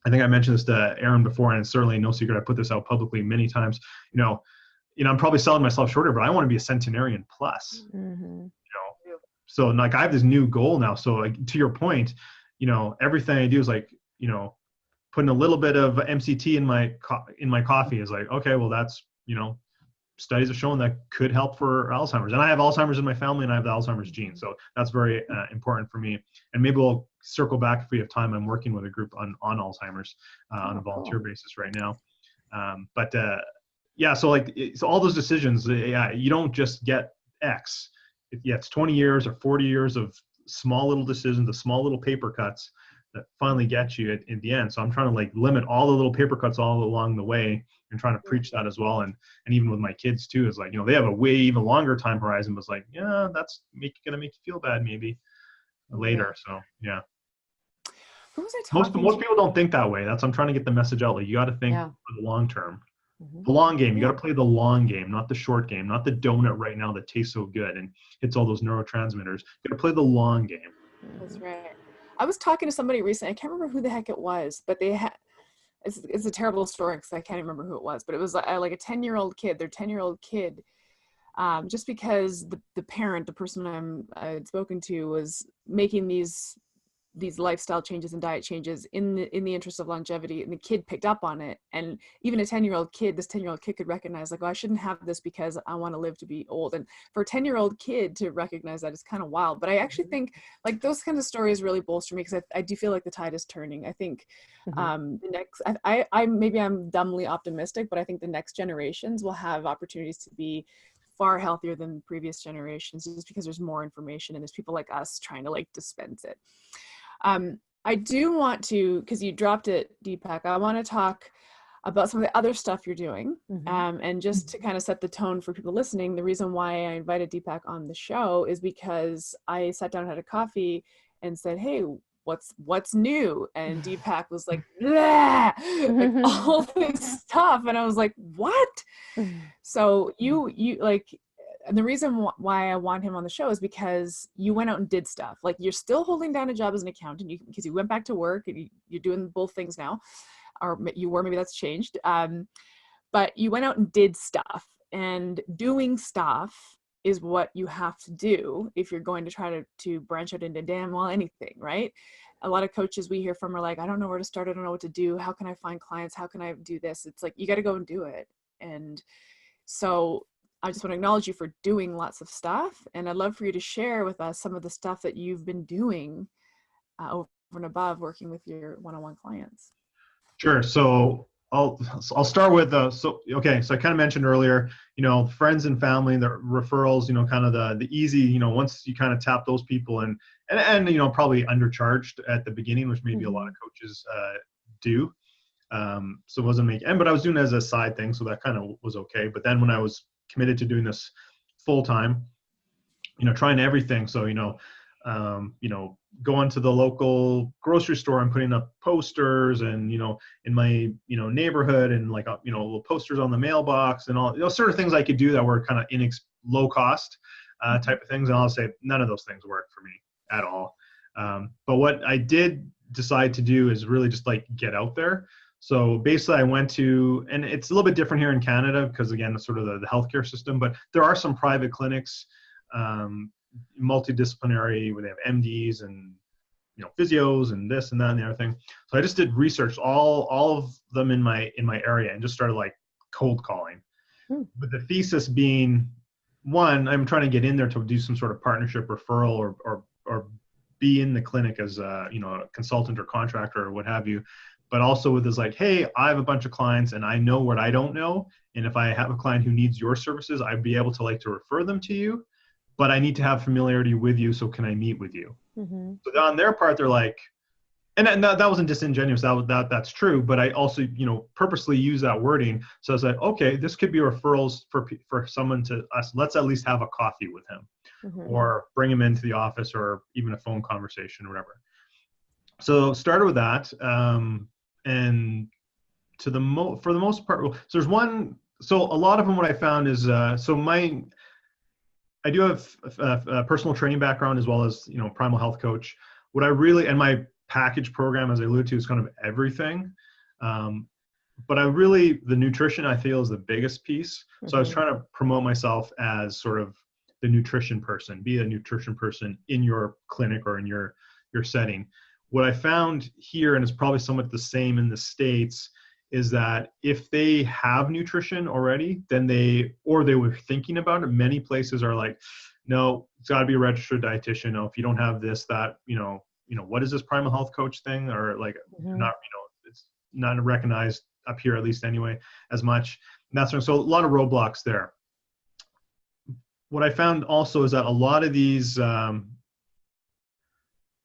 I think I mentioned this to Aaron before, and it's certainly no secret. I put this out publicly many times. I'm probably selling myself shorter, but I want to be a centenarian plus. So like I have this new goal now. So like, to your point, everything I do is like, putting a little bit of MCT in my coffee is like, okay, well that's, studies have shown that could help for Alzheimer's. And I have Alzheimer's in my family and I have the Alzheimer's gene. So that's very important for me. And maybe we'll circle back if we have time. I'm working with a group on Alzheimer's on a volunteer basis right now. So all those decisions, you don't just get X. It's 20 years or 40 years of small little decisions, the small little paper cuts that finally get you at the end. So I'm trying to like limit all the little paper cuts all along the way and trying to preach that as well. And even with my kids too, is like, they have a way even longer time horizon, but it's like, yeah, that's going to make you feel bad maybe later. So yeah. Who was I Most talking to? people don't think that way. I'm trying to get the message out. Like you got to think for the long term. The long game. You got to play the long game, not the short game, not the donut right now that tastes so good and hits all those neurotransmitters. You got to play the long game. That's right. I was talking to somebody recently. I can't remember who the heck it was, but they had. It's a terrible story because I can't remember who it was. But it was like a 10-year-old kid. Their 10-year-old kid, just because the parent, the person I had spoken to, was making these lifestyle changes and diet changes in the interest of longevity, and the kid picked up on it. And even this 10-year-old kid could recognize like, oh, I shouldn't have this because I want to live to be old. And for a 10-year-old kid to recognize that is kind of wild. But I actually think like those kinds of stories really bolster me because I do feel like the tide is turning. I think the next, maybe I'm dumbly optimistic, but I think the next generations will have opportunities to be far healthier than previous generations just because there's more information and there's people like us trying to like dispense it. I do want to, because you dropped it, Deepak, I want to talk about some of the other stuff you're doing. And just to kind of set the tone for people listening, the reason why I invited Deepak on the show is because I sat down and had a coffee and said, hey, what's new? And Deepak was like, like all this stuff. And I was like, what? So you like, and the reason why I want him on the show is because you went out and did stuff. Like you're still holding down a job as an accountant because you went back to work and you're doing both things now, or you were, maybe that's changed. But you went out and did stuff, and doing stuff is what you have to do if you're going to try to branch out into anything, right? A lot of coaches we hear from are like, I don't know where to start. I don't know what to do. How can I find clients? How can I do this? It's like, you got to go and do it. And so I just want to acknowledge you for doing lots of stuff. And I'd love for you to share with us some of the stuff that you've been doing over and above working with your one-on-one clients. Sure. So I'll start with, so I kind of mentioned earlier, friends and family, the referrals, kind of the easy, once you kind of tap those people and probably undercharged at the beginning, which maybe a lot of coaches do. So it wasn't but I was doing it as a side thing. So that kind of was okay. But then when I was committed to doing this full time, trying everything. So, going to the local grocery store and putting up posters and, in my, neighborhood and like, little posters on the mailbox and all, certain things I could do that were kind of low cost type of things. And I'll say none of those things worked for me at all. But what I did decide to do is really just like get out there. So basically I went to, and it's a little bit different here in Canada because again, it's sort of the healthcare system, but there are some private clinics, multidisciplinary, where they have MDs and, physios and this and that and the other thing. So I just did research, all of them in my area, and just started like cold calling. But the thesis being, one, I'm trying to get in there to do some sort of partnership referral or be in the clinic as a consultant or contractor or what have you. But also with this like, hey, I have a bunch of clients and I know what I don't know. And if I have a client who needs your services, I'd be able to refer them to you, but I need to have familiarity with you. So can I meet with you? Mm-hmm. So on their part, they're like, and that wasn't disingenuous. That's true. But I also, purposely use that wording. So I was like, okay, this could be referrals for someone to us. Let's at least have a coffee with him, mm-hmm. or bring him into the office, or even a phone conversation or whatever. So started with that. And for the most part, so there's one. So a lot of them, what I found is, I do have a personal training background as well as, primal health coach. What I really, and my package program, as I alluded to, is kind of everything. But the nutrition I feel is the biggest piece. Mm-hmm. So I was trying to promote myself as sort of the nutrition person, be a nutrition person in your clinic or in your setting. What I found here, and it's probably somewhat the same in the States, is that if they have nutrition already, then they were thinking about it. Many places are like, no, it's got to be a registered dietitian. No, if you don't have this, that, what is this primal health coach thing? Or like, mm-hmm. It's not recognized up here, at least anyway, as much. And that's so a lot of roadblocks there. What I found also is that a lot of these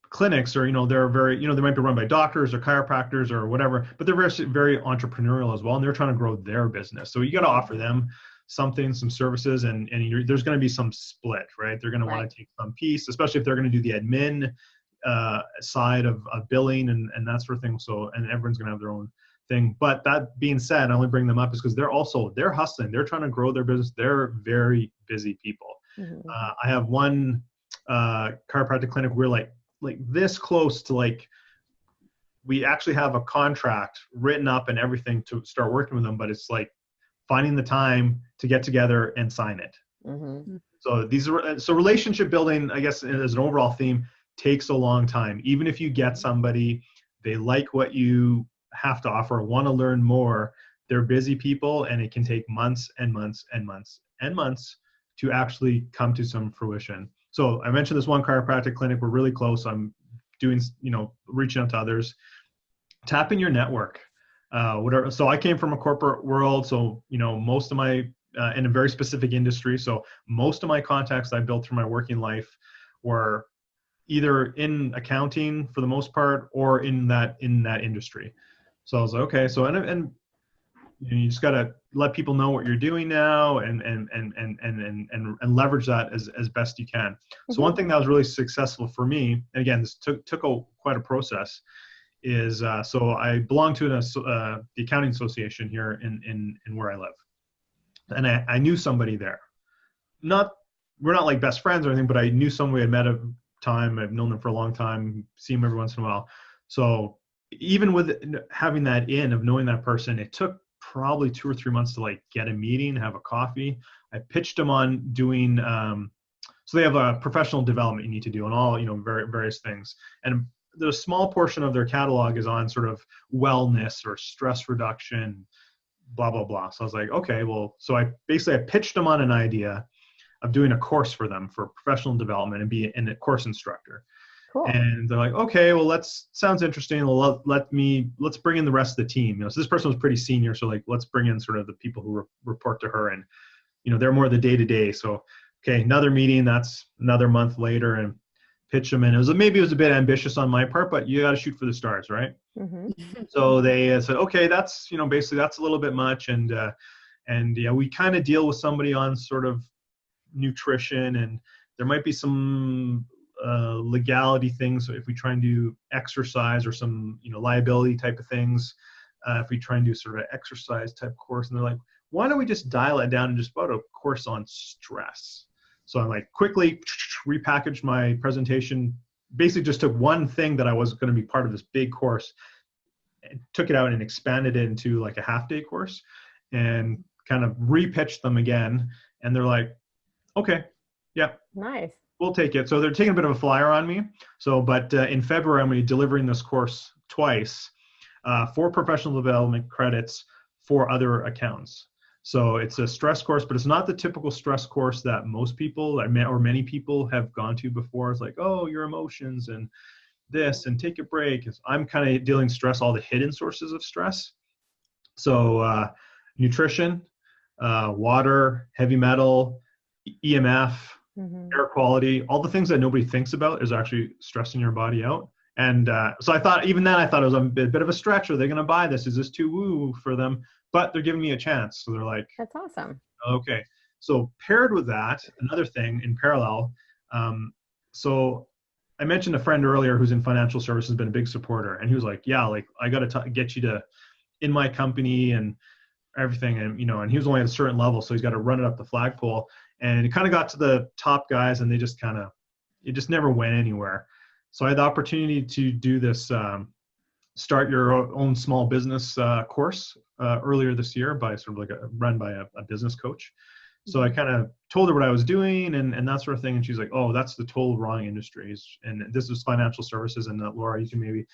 clinics are, they're very, they might be run by doctors or chiropractors or whatever, but they're very, very entrepreneurial as well. And they're trying to grow their business. So you got to offer them something, some services, and there's going to be some split, right? They're going to want to take some piece, especially if they're going to do the admin side of billing and that sort of thing. So, and everyone's going to have their own thing. But that being said, I only bring them up is because they're hustling. They're trying to grow their business. They're very busy people. Mm-hmm. I have one chiropractic clinic. We're like this close to we actually have a contract written up and everything to start working with them, but it's like finding the time to get together and sign it. Mm-hmm. So relationship building, I guess, as an overall theme, takes a long time. Even if you get somebody, they like what you have to offer, want to learn more, they're busy people, and it can take months and months and months and months to actually come to some fruition. So I mentioned this one chiropractic clinic. We're really close. I'm doing, reaching out to others. Tap in your network, whatever. So I came from a corporate world. So, most of my, in a very specific industry. So most of my contacts I built through my working life were either in accounting for the most part, or in that industry. So I was like, okay. So, and you just got to let people know what you're doing now and leverage that as best you can. Mm-hmm. So one thing that was really successful for me, and again, this took quite a process, is so I belong to the accounting association here in where I live. And I knew somebody there. We're not like best friends or anything, but I knew someone we had met a time. I've known them for a long time, see them every once in a while. So even with having that of knowing that person, it took probably 2 or 3 months to get a meeting, have a coffee. I pitched them on doing, so they have a professional development you need to do on all, various things. And the small portion of their catalog is on sort of wellness or stress reduction, blah, blah, blah. So I was like, okay, well, so I pitched them on an idea of doing a course for them for professional development and be a course instructor. Cool. And they're like, okay, well, sounds interesting. Well, let's bring in the rest of the team. So this person was pretty senior. So let's bring in sort of the people who report to her, and, they're more the day-to-day. So, okay, another meeting, that's another month later, and pitch them in. Maybe it was a bit ambitious on my part, but you got to shoot for the stars, right? Mm-hmm. So they said, okay, that's, basically that's a little bit much. And we kind of deal with somebody on sort of nutrition and There might be some legality things if we try and do exercise, or some liability type of things if we try and do sort of an exercise type course. And they're like, why don't we just dial it down and just about a course on stress? So I'm like, quickly repackaged my presentation, basically just took one thing that I was going to be part of this big course, and took it out and expanded it into like a half-day course, and kind of repitched them again. And they're like, okay, yeah, Nice. we'll take it. So they're taking a bit of a flyer on me. So, but in February, I'm going to be delivering this course twice, 4 professional development credits, 4 other accounts. So it's a stress course, but it's not the typical stress course that most people or many people have gone to before. It's like, oh, your emotions and this, and take a break. I'm kind of dealing stress, all the hidden sources of stress. So nutrition, water, heavy metal, EMF, air quality, all the things that nobody thinks about is actually stressing your body out. And so I thought, even then, I thought it was a bit of a stretch. Are they going to buy this? Is this too woo for them? But they're giving me a chance. So they're like, That's awesome. okay. So paired with that, another thing in parallel. So I mentioned a friend earlier who's in financial services, been a big supporter. And he was like, yeah, like I got to get you to in my company and everything. And, and he was only at a certain level. So he's got to run it up the flagpole. And it kind of got to the top guys, and they just it just never went anywhere. So I had the opportunity to do this start your own small business course earlier this year by sort of like run by a business coach. So I kind of told her what I was doing and that sort of thing. And she's like, oh, that's the total wrong industry. And this is financial services. And Laura, you can maybe,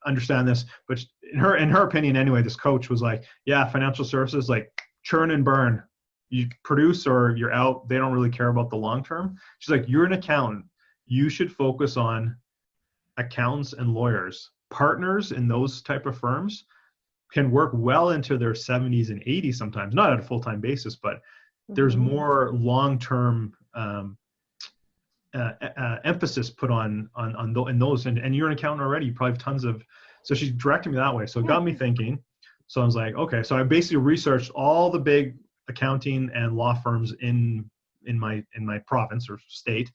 understand this. But in her opinion anyway, this coach was like, yeah, financial services, like churn and burn. You produce or you're out. They don't really care about the long term. She's like, you're an accountant. You should focus on accountants and lawyers. Partners in those type of firms can work well into their 70s and 80s sometimes, not at a full-time basis, but there's more long-term emphasis put on in those. And you're an accountant already. You probably have tons of. So she directed me that way. So it got me thinking. So I was like, okay. So I basically researched all the big accounting and law firms in my province or state.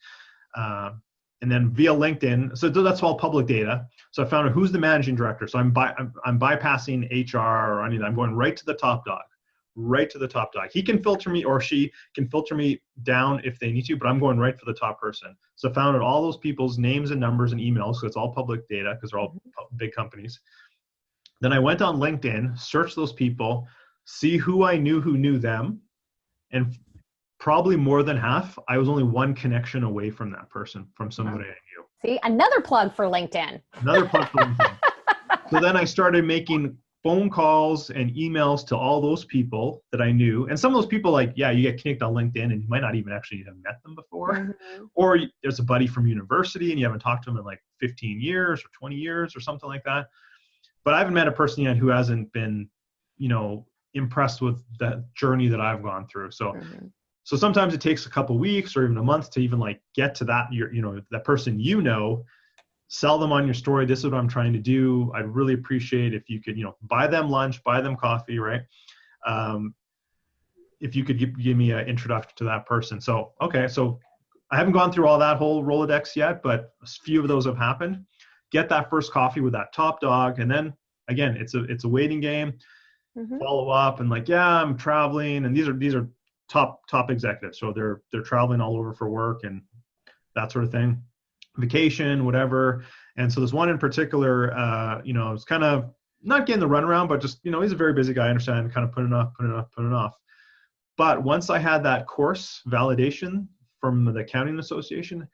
And then via LinkedIn, so that's all public data. So I found out who's the managing director. So I'm bypassing HR or anything. I'm going right to the top dog. He can filter me, or she can filter me down if they need to, but I'm going right for the top person. So I found out all those people's names and numbers and emails, so it's all public data because they're all big companies. Then I went on LinkedIn, searched those people, see who I knew who knew them, and probably more than half, I was only one connection away from that person, from somebody I knew. See, another plug for LinkedIn. So then I started making phone calls and emails to all those people that I knew. And some of those people, like, yeah, you get connected on LinkedIn and you might not even actually have met them before. Or there's a buddy from university and you haven't talked to them in like 15 years or 20 years or something like that. But I haven't met a person yet who hasn't been, impressed with the journey that I've gone through. So sometimes it takes a couple weeks or even a month to even like get to that, that person, sell them on your story. This is what I'm trying to do. I'd really appreciate if you could, buy them lunch, buy them coffee, right? If you could give me an introduction to that person. So, okay. So I haven't gone through all that whole Rolodex yet, but a few of those have happened. Get that first coffee with that top dog. And then again, it's a waiting game, follow up and like, yeah, I'm traveling. And these are top executives. So they're traveling all over for work and that sort of thing, vacation, whatever. And so there's one in particular, it's kind of not getting the runaround, but just, he's a very busy guy. I understand, kind of putting it off. But once I had that course validation from the accounting association,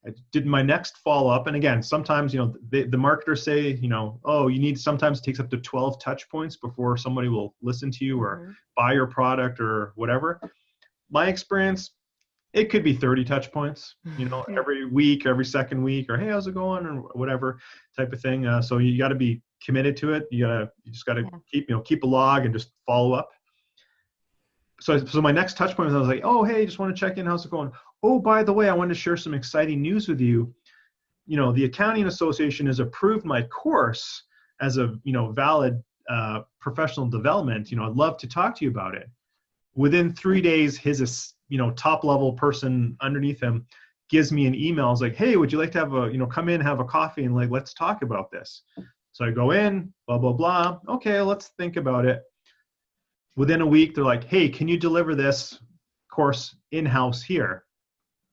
I did my next follow up. And again, sometimes, the marketers say, sometimes it takes up to 12 touch points before somebody will listen to you or buy your product or whatever. My experience, it could be 30 touch points, every week, every second week, or hey, how's it going, or whatever type of thing. So you got to be committed to it. You just got to keep a log and just follow up. So my next touch point was, I was like, oh, hey, just want to check in. How's it going? Oh, by the way, I wanted to share some exciting news with you. The Accounting Association has approved my course as a, valid professional development. I'd love to talk to you about it. Within 3 days, his top level person underneath him gives me an email. It's like, hey, would you like to have come in, have a coffee, and like, let's talk about this. So I go in, blah, blah, blah. Okay, let's think about it. Within a week, they're like, hey, can you deliver this course in-house here?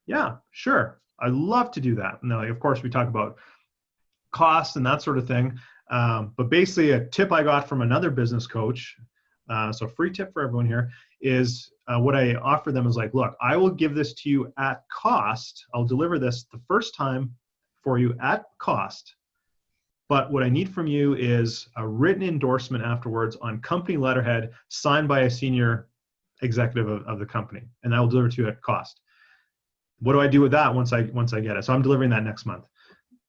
Yeah, sure. I'd love to do that. And like, of course, we talk about costs and that sort of thing. But basically a tip I got from another business coach, so free tip for everyone here, is what I offer them is like, look, I will give this to you at cost. I'll deliver this the first time for you at cost. But what I need from you is a written endorsement afterwards on company letterhead signed by a senior executive of the company, and I will deliver to you at cost. What do I do with that once I get it? So I'm delivering that next month.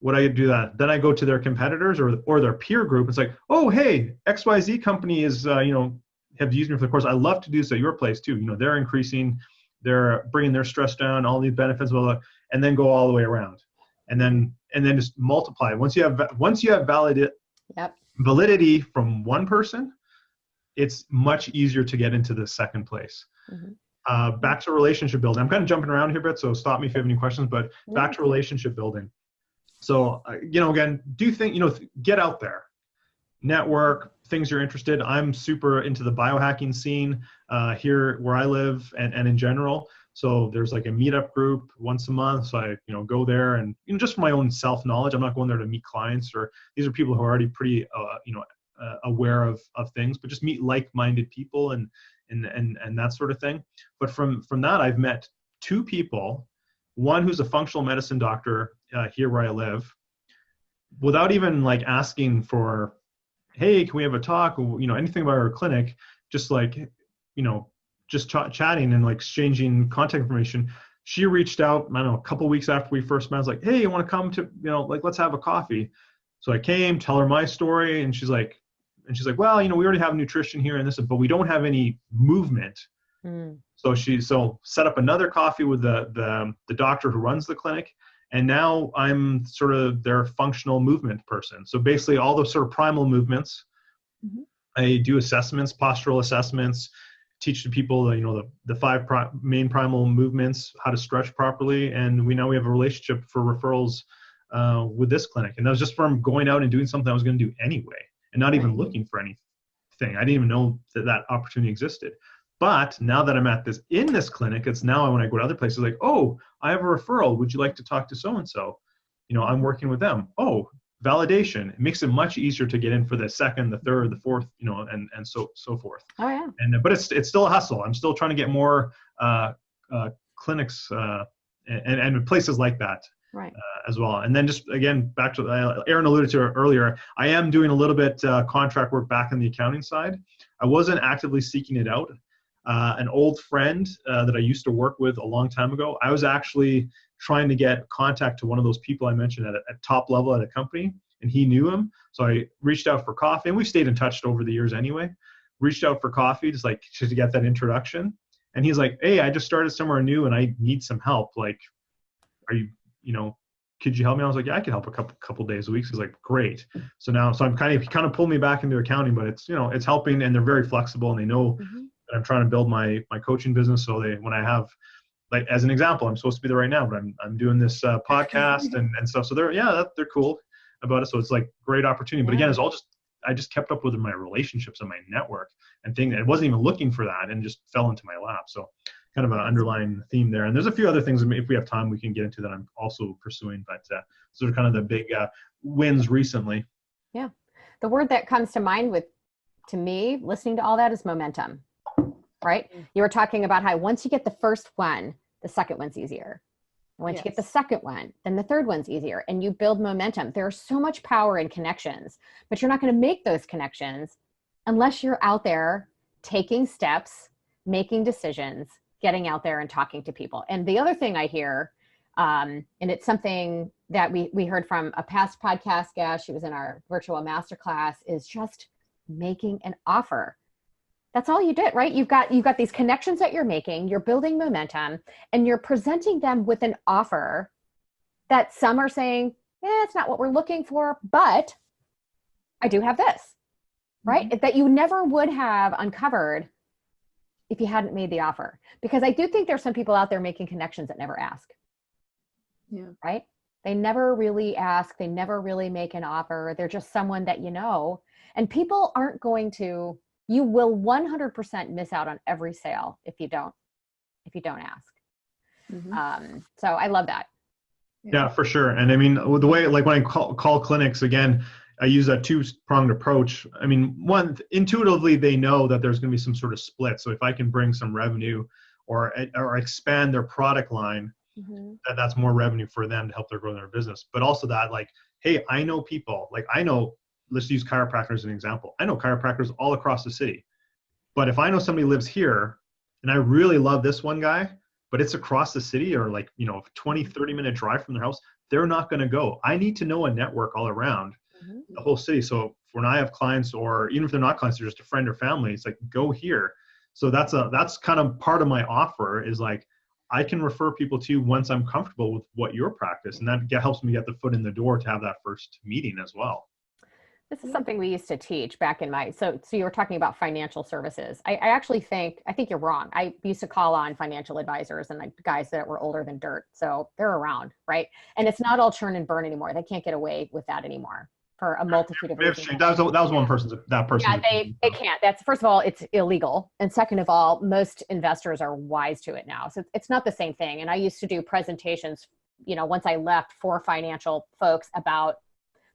What I do that, then I go to their competitors or their peer group. It's like, oh, hey, XYZ company is, have used me for the course. I love to do so at your place too. They're increasing, they're bringing their stress down, all these benefits, blah, blah, and then go all the way around. And then just multiply. Once you have validity from one person, it's much easier to get into the second place. Mm-hmm. Back to relationship building. I'm kind of jumping around here a bit, so stop me if you have any questions, but back to relationship building. So, again, get out there, network, things you're interested. I'm super into the biohacking scene here where I live and in general. So there's like a meetup group once a month. So I, go there and just for my own self-knowledge, I'm not going there to meet clients, or these are people who are already pretty, aware of things, but just meet like-minded people and that sort of thing. But from that, I've met two people, one who's a functional medicine doctor here where I live, without even like asking for, hey, can we have a talk? Or, anything about our clinic, just like, just chatting and like exchanging contact information. She reached out, I don't know, a couple of weeks after we first met. I was like, hey, you want to come to, let's have a coffee. So I came, tell her my story, and she's like, well, we already have nutrition here and this, but we don't have any movement. So she set up another coffee with the doctor who runs the clinic. And now I'm sort of their functional movement person. So basically all those sort of primal movements, I do assessments, postural assessments, teach the people, the five main primal movements, how to stretch properly. And we have a relationship for referrals with this clinic. And that was just from going out and doing something I was going to do anyway, and not even looking for anything. I didn't even know that opportunity existed. But now that I'm in this clinic, it's now when I go to other places, like, oh, I have a referral. Would you like to talk to so-and-so? I'm working with them. Oh, validation. It makes it much easier to get in for the second, the third, the fourth, and so forth. Oh yeah. But it's still a hustle. I'm still trying to get more clinics and places like that. Right. As well. And then just again, back to Aaron alluded to it earlier, I am doing a little bit contract work back on the accounting side. I wasn't actively seeking it out. An old friend that I used to work with a long time ago, I was actually trying to get contact to one of those people I mentioned at top level at a company, and he knew him. So I reached out for coffee, and we've stayed in touch over the years anyway. Reached out for coffee just to get that introduction. And he's like, hey, I just started somewhere new and I need some help. Like, are you, could you help me? I was like, yeah, I can help a couple days a week. He's like, great. So I'm kind of pulled me back into accounting, but it's, it's helping, and they're very flexible, and they know that I'm trying to build my coaching business. So when I have, like, as an example, I'm supposed to be there right now, but I'm doing this podcast and stuff. So they're cool about it. So it's like great opportunity. But again, it's all I just kept up with my relationships and my network and things. I wasn't even looking for that, and just fell into my lap. So kind of an underlying theme there. And there's a few other things, if we have time, we can get into that I'm also pursuing. But those are kind of the big wins recently. Yeah. The word that comes to mind to me, listening to all that, is momentum, right? You were talking about how once you get the first one, the second one's easier. Once you get the second one, then the third one's easier, and you build momentum. There's so much power in connections, but you're not going to make those connections unless you're out there taking steps, making decisions, getting out there and talking to people. And the other thing I hear, and it's something that we heard from a past podcast guest, she was in our virtual masterclass, is just making an offer. That's all you did, right? You've got these connections that you're making, you're building momentum, and you're presenting them with an offer that some are saying, it's not what we're looking for, but I do have this, right? That you never would have uncovered if you hadn't made the offer? Because I do think there's some people out there making connections that never ask. Yeah. Right? They never really ask. They never really make an offer. They're just someone that and people aren't going to, you will 100% miss out on every sale if you don't ask. So I love that. Yeah, for sure. And I mean, the way, like when I call clinics, again, I use a two-pronged approach. I mean, one, intuitively, they know that there's going to be some sort of split. So if I can bring some revenue or expand their product line, that's more revenue for them to help them grow their business. But also that, like, hey, I know people, like let's use chiropractors as an example. I know chiropractors all across the city. But if I know somebody lives here and I really love this one guy, but it's across the city or 20, 30-minute drive from their house, they're not going to go. I need to know a network all around the whole city. So when I have clients, or even if they're not clients, they're just a friend or family, it's like, go here. So that's kind of part of my offer, is like, I can refer people to you once I'm comfortable with what your practice, and that helps me get the foot in the door to have that first meeting as well. This is something we used to teach back in so you were talking about financial services. I actually think you're wrong. I used to call on financial advisors and like guys that were older than dirt. So they're around, right? And it's not all churn and burn anymore. They can't get away with that anymore for a multitude of reasons. That was one person. Yeah, they can't. That's, first of all, it's illegal. And second of all, most investors are wise to it now. So it's not the same thing. And I used to do presentations, once I left, for financial folks about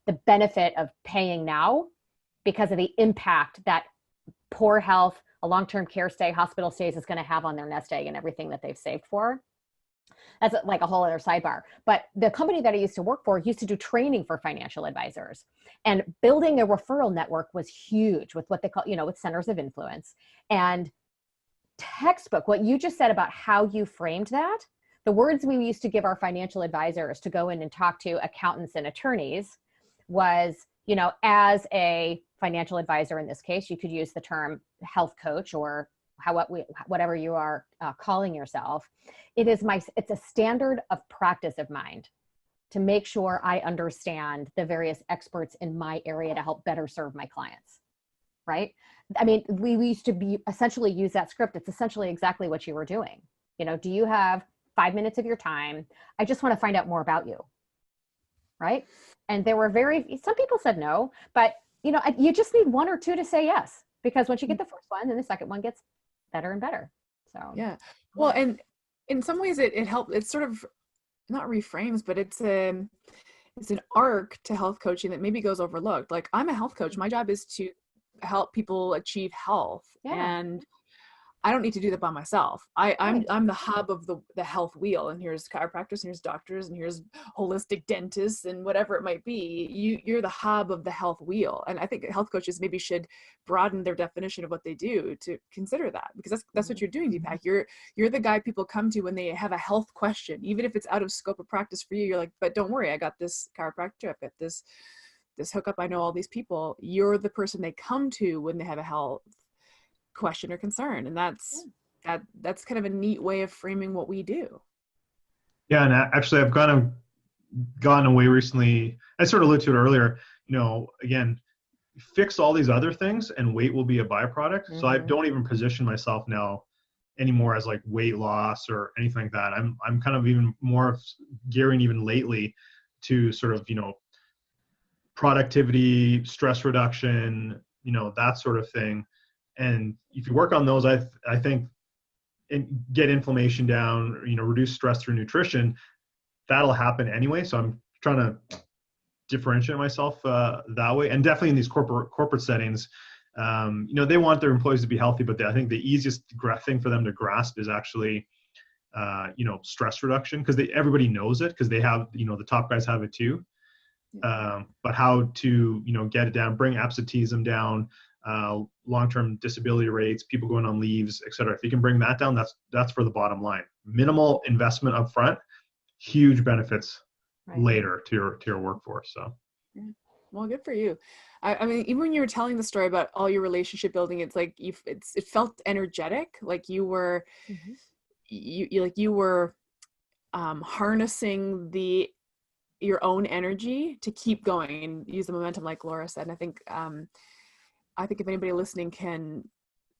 the benefit of paying now because of the impact that poor health, a long-term care stay, hospital stays is going to have on their nest egg and everything that they've saved for. That's like a whole other sidebar. But the company that I used to work for used to do training for financial advisors, and building a referral network was huge with what they call, with centers of influence. And textbook, what you just said about how you framed that, the words we used to give our financial advisors to go in and talk to accountants and attorneys was, as a financial advisor in this case, you could use the term health coach or whatever you are calling yourself. It's a standard of practice of mine to make sure I understand the various experts in my area to help better serve my clients. Right? I mean, we used to essentially use that script. It's essentially exactly what you were doing. Do you have 5 minutes of your time? I just want to find out more about you. Right? And there were some people said no, but you just need one or two to say yes, because once you get the first one, then the second one gets better and better. So yeah. Well, and in some ways it helps. It's sort of not reframes, but it's an arc to health coaching that maybe goes overlooked. Like, I'm a health coach. My job is to help people achieve health, and I don't need to do that by myself. I'm the hub of the health wheel, and here's chiropractors, and here's doctors, and here's holistic dentists, and whatever it might be. You're the hub of the health wheel. And I think health coaches maybe should broaden their definition of what they do to consider that, because that's what you're doing, Deepak. You're the guy people come to when they have a health question, even if it's out of scope of practice for you. You're like, but don't worry, I got this chiropractor, I've got this hookup, I know all these people. You're the person they come to when they have a health question or concern, and that's kind of a neat way of framing what we do. Yeah, and actually, I've kind of gotten away recently. I sort of alluded to it earlier. Again, fix all these other things, and weight will be a byproduct. So I don't even position myself now anymore as like weight loss or anything like that. I'm kind of even more gearing even lately to sort of productivity, stress reduction, that sort of thing. And if you work on those, I think, and get inflammation down, reduce stress through nutrition, that'll happen anyway. So I'm trying to differentiate myself that way. And definitely in these corporate settings, they want their employees to be healthy, but I think the easiest thing for them to grasp is actually, stress reduction, because everybody knows it, because they have, the top guys have it too. But how to, get it down, bring absenteeism down, long-term disability rates, people going on leaves, et cetera. If you can bring that down, that's for the bottom line. Minimal investment up front, huge benefits later to your workforce. So, well, good for you. I mean, even when you were telling the story about all your relationship building, it's like it felt energetic, like you were, you were harnessing your own energy to keep going and use the momentum, like Laura said. And I think if anybody listening can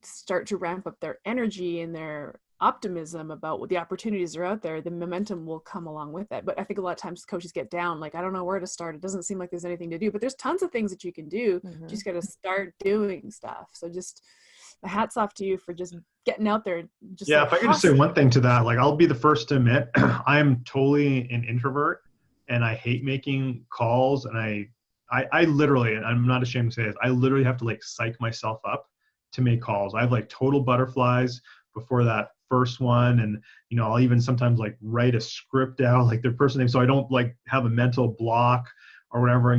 start to ramp up their energy and their optimism about what the opportunities are out there, the momentum will come along with it. But I think a lot of times coaches get down, like, I don't know where to start. It doesn't seem like there's anything to do, but there's tons of things that you can do. You just got to start doing stuff. So just hats off to you for just getting out there. Just if I could just say one thing to that, like, I'll be the first to admit, I'm totally an introvert and I hate making calls. And I literally, and I'm not ashamed to say this, I literally have to like psych myself up to make calls. I have like total butterflies before that first one. And, I'll even sometimes like write a script out, like their person name, so I don't like have a mental block or whatever,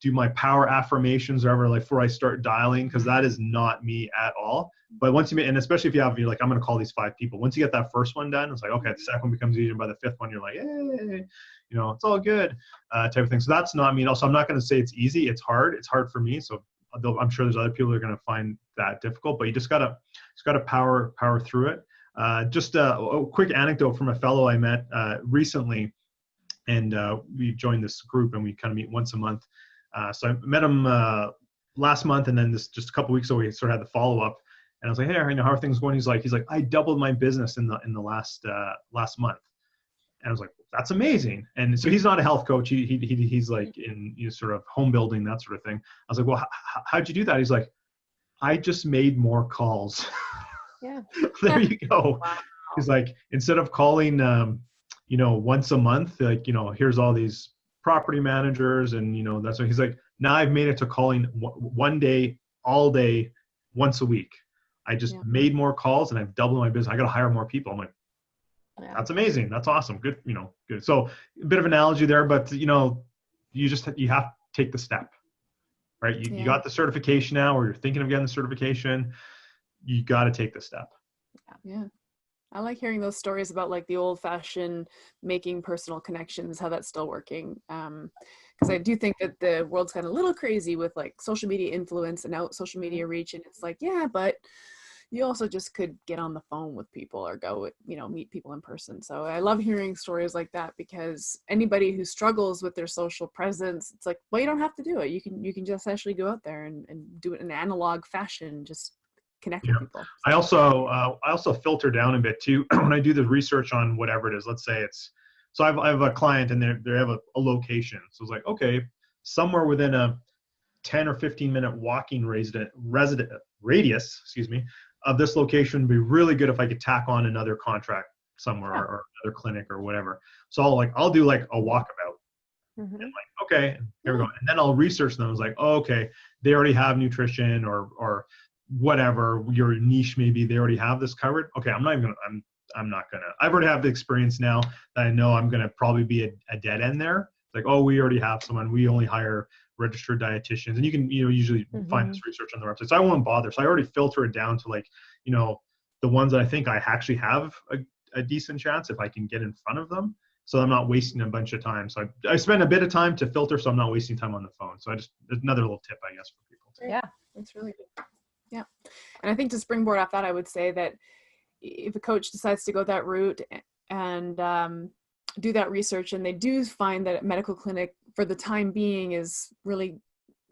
do my power affirmations or whatever, like before I start dialing, because that is not me at all. But once you and especially if you're like, I'm going to call these 5 people. Once you get that first one done, it's like, okay, the second one becomes easier. By the 5th one, you're like, hey, it's all good, type of thing. So that's not me. Also, I'm not going to say it's easy. It's hard. It's hard for me. So I'm sure there's other people that are going to find that difficult, but you just gotta power through it. Just a quick anecdote from a fellow I met recently, and we joined this group and we kind of meet once a month. So I met him last month, and then just a couple weeks ago we sort of had the follow up. And I was like, hey, how are things going? He's like, I doubled my business in the last month. And I was like, that's amazing. And so he's not a health coach. He's like in sort of home building, that sort of thing. I was like, well, how'd you do that? He's like, I just made more calls. Yeah. There you go. Wow. He's like, instead of calling, once a month, like, here's all these property managers and, that's what he's like, now I've made it to calling one day, all day, once a week. I just made more calls and I've doubled my business. I got to hire more people. I'm like, that's amazing. That's awesome. Good. Good. So a bit of analogy there, but you have to take the step, right? You got the certification now, or you're thinking of getting the certification. You got to take the step. Yeah. I like hearing those stories about like the old fashioned making personal connections, how that's still working. Because I do think that the world's kind of a little crazy with like social media influence and out social media reach. And it's like, yeah, but you also just could get on the phone with people or go, meet people in person. So I love hearing stories like that, because anybody who struggles with their social presence, it's like, well, you don't have to do it. You can just actually go out there and do it in an analog fashion, just connect with people. I also filter down a bit too when I do the research on whatever it is. Let's say so I have a client and they have a location. So it's like, okay, somewhere within a 10 or 15 minute walking radius, of this location would be really good if I could tack on another contract somewhere or another clinic or whatever. So I'll do like a walkabout. And like, okay, here we go. And then I'll research them. I was like, oh, okay, they already have nutrition or whatever your niche may be. They already have this covered. Okay, I'm not gonna. I've already have the experience now that I know I'm gonna probably be a dead end there. It's like, oh, we already have someone. We only hire registered dietitians, and you can usually find this research on the website. So I won't bother. So I already filter it down to like the ones that I think I actually have a decent chance if I can get in front of them. So I'm not wasting a bunch of time. So I spend a bit of time to filter, so I'm not wasting time on the phone. So another little tip, I guess, for people. Yeah, that's really good. Yeah, and I think to springboard off that, I would say that if a coach decides to go that route and do that research, and they do find that a medical clinic for the time being is really,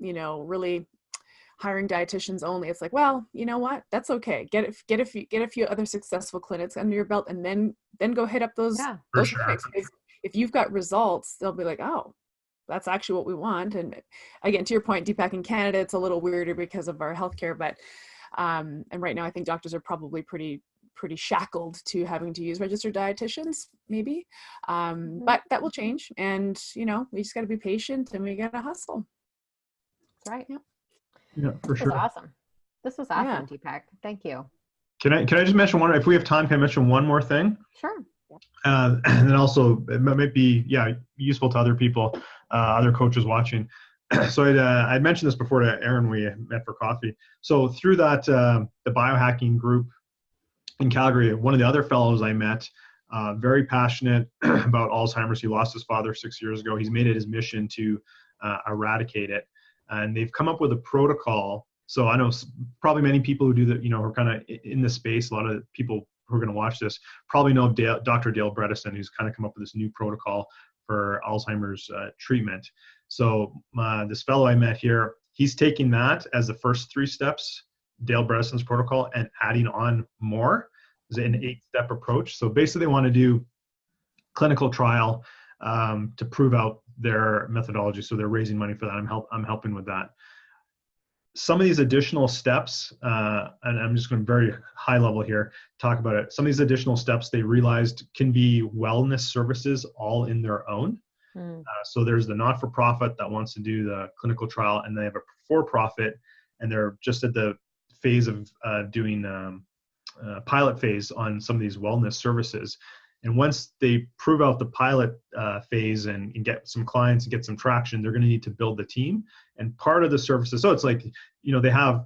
really hiring dietitians only, it's like, well, you know what? That's okay. Get a few other successful clinics under your belt, and then go hit up those clinics. If you've got results, they'll be like, oh, that's actually what we want. And again, to your point, Deepak, in Canada, it's a little weirder because of our healthcare, but and right now I think doctors are probably pretty shackled to having to use registered dietitians, maybe. But that will change. And, we just got to be patient and we got to hustle. That's right. Yeah, for sure. This was awesome, Deepak. Thank you. Can I just mention one, if we have time, can I mention one more thing? Sure. And then also it might be, useful to other people, other coaches watching. So I'd mentioned this before to Aaron, we met for coffee. So through that, the biohacking group in Calgary, one of the other fellows I met, very passionate about Alzheimer's. He lost his father 6 years ago. He's made it his mission to eradicate it. And they've come up with a protocol. So I know probably many people who do that, are kind of in the space. A lot of people who are going to watch this probably know of Dr. Dale Bredesen, who's kind of come up with this new protocol for Alzheimer's treatment. So this fellow I met here, he's taking that as the first 3 steps Dale Bredesen's protocol and adding on more. It's an 8-step approach. So basically they want to do clinical trial to prove out their methodology. So they're raising money for that. I'm helping with that. Some of these additional steps, and I'm just going to very high level here, talk about it. Some of these additional steps they realized can be wellness services all in their own. So there's the not-for-profit that wants to do the clinical trial, and they have a for-profit, and they're just at the phase of doing pilot phase on some of these wellness services. And once they prove out the pilot phase and get some clients and get some traction, they're going to need to build the team. And part of the services, so it's like, they have,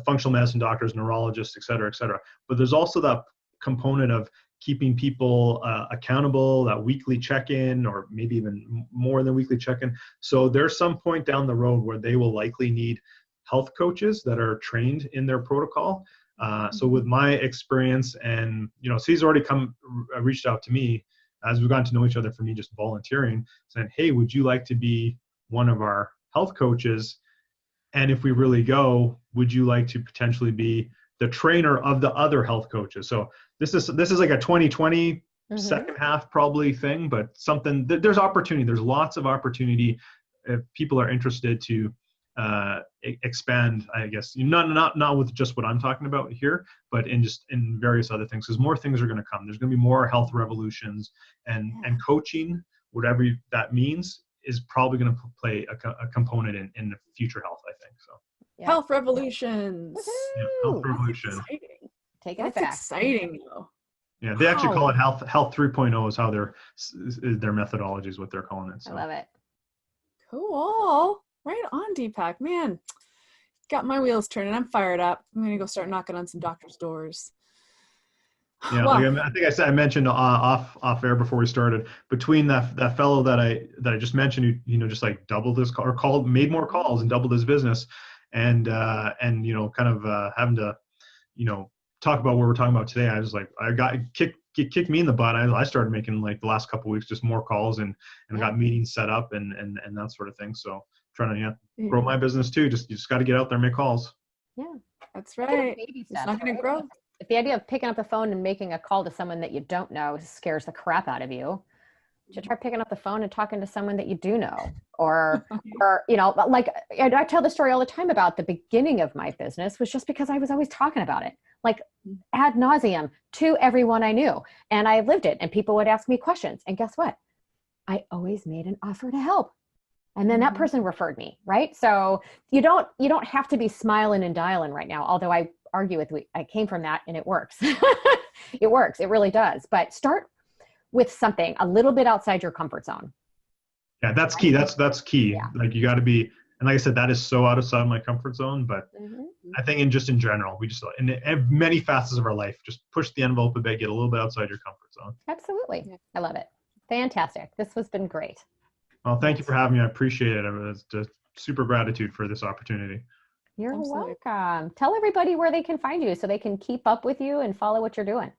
functional medicine doctors, neurologists, et cetera, but there's also that component of keeping people accountable, that weekly check-in, or maybe even more than weekly check-in. So there's some point down the road where they will likely need health coaches that are trained in their protocol. So with my experience, and so he's already reached out to me as we've gotten to know each other, for me just volunteering, saying, hey, would you like to be one of our health coaches? And if we really go, would you like to potentially be the trainer of the other health coaches? So this is like a 2020 second half probably thing, but something there's opportunity. There's lots of opportunity if people are interested to expand, I guess, not with just what I'm talking about here, but in various other things, because more things are going to come. There's going to be more health revolutions, and coaching, whatever that means, is probably going to play a component in the future health, I think. So health revolutions. Yeah, health revolution. Taking it That's back. exciting though. Yeah, they actually call it health 3.0 is how their methodology is what they're calling it. So. I love it. Cool. Right on, Deepak. Man, got my wheels turning. I'm fired up. I'm going to go start knocking on some doctors' doors. Yeah, Well, I think I mentioned off air before we started, between that fellow that I just mentioned, who just like doubled his call, or made more calls and doubled his business, and kind of having to talk about what we're talking about today. I was like, I got kicked me in the butt. I started making, like, the last couple of weeks just more calls and got meetings set up and that sort of thing. So trying to grow my business too. You just got to get out there and make calls. Yeah, that's right. baby It's steps, not going right? to grow. If the idea of picking up the phone and making a call to someone that you don't know scares the crap out of you, you should try picking up the phone and talking to someone that you do know, or like I tell the story all the time about the beginning of my business was just because I was always talking about it, like ad nauseum to everyone I knew, and I lived it, and people would ask me questions, and guess what? I always made an offer to help. And then that person referred me, right? So you don't have to be smiling and dialing right now. Although I argue I came from that, and it works. It works. It really does. But start with something a little bit outside your comfort zone. Yeah, that's key. That's key. Yeah. Like, you got to be, and like I said, that is so outside my comfort zone. But I think in general, we just, in many facets of our life, just push the envelope a bit, get a little bit outside your comfort zone. Absolutely. I love it. Fantastic. This has been great. Well, thank you for having me. I appreciate it. It's just super gratitude for this opportunity. You're Absolutely. welcome. Tell everybody where they can find you so they can keep up with you and follow what you're doing.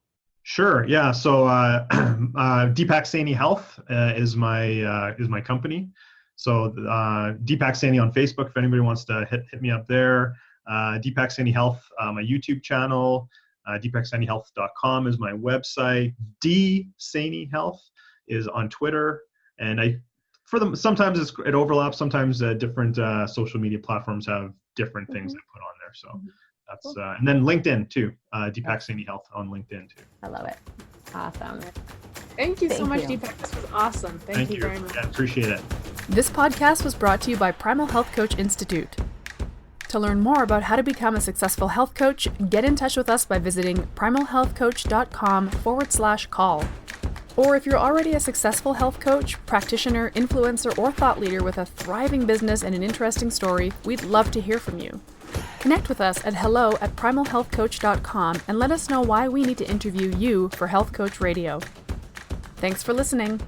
Sure. Yeah. So Deepak Saini Health is my company. So Deepak Saini on Facebook, if anybody wants to hit me up there. Deepak Saini Health, my YouTube channel. DeepakSainiHealth.com is my website. D Saini Health is on Twitter, and sometimes it overlaps. Sometimes different social media platforms have different things I put on there. So that's and then LinkedIn too. Deepak Saini Health on LinkedIn too. I love it. Awesome. Thank you so Thank much, you. Deepak. This was awesome. Thank you very much. Yeah, appreciate it. This podcast was brought to you by Primal Health Coach Institute. To learn more about how to become a successful health coach, get in touch with us by visiting primalhealthcoach.com/call. Or if you're already a successful health coach, practitioner, influencer, or thought leader with a thriving business and an interesting story, we'd love to hear from you. Connect with us at hello@primalhealthcoach.com and let us know why we need to interview you for Health Coach Radio. Thanks for listening.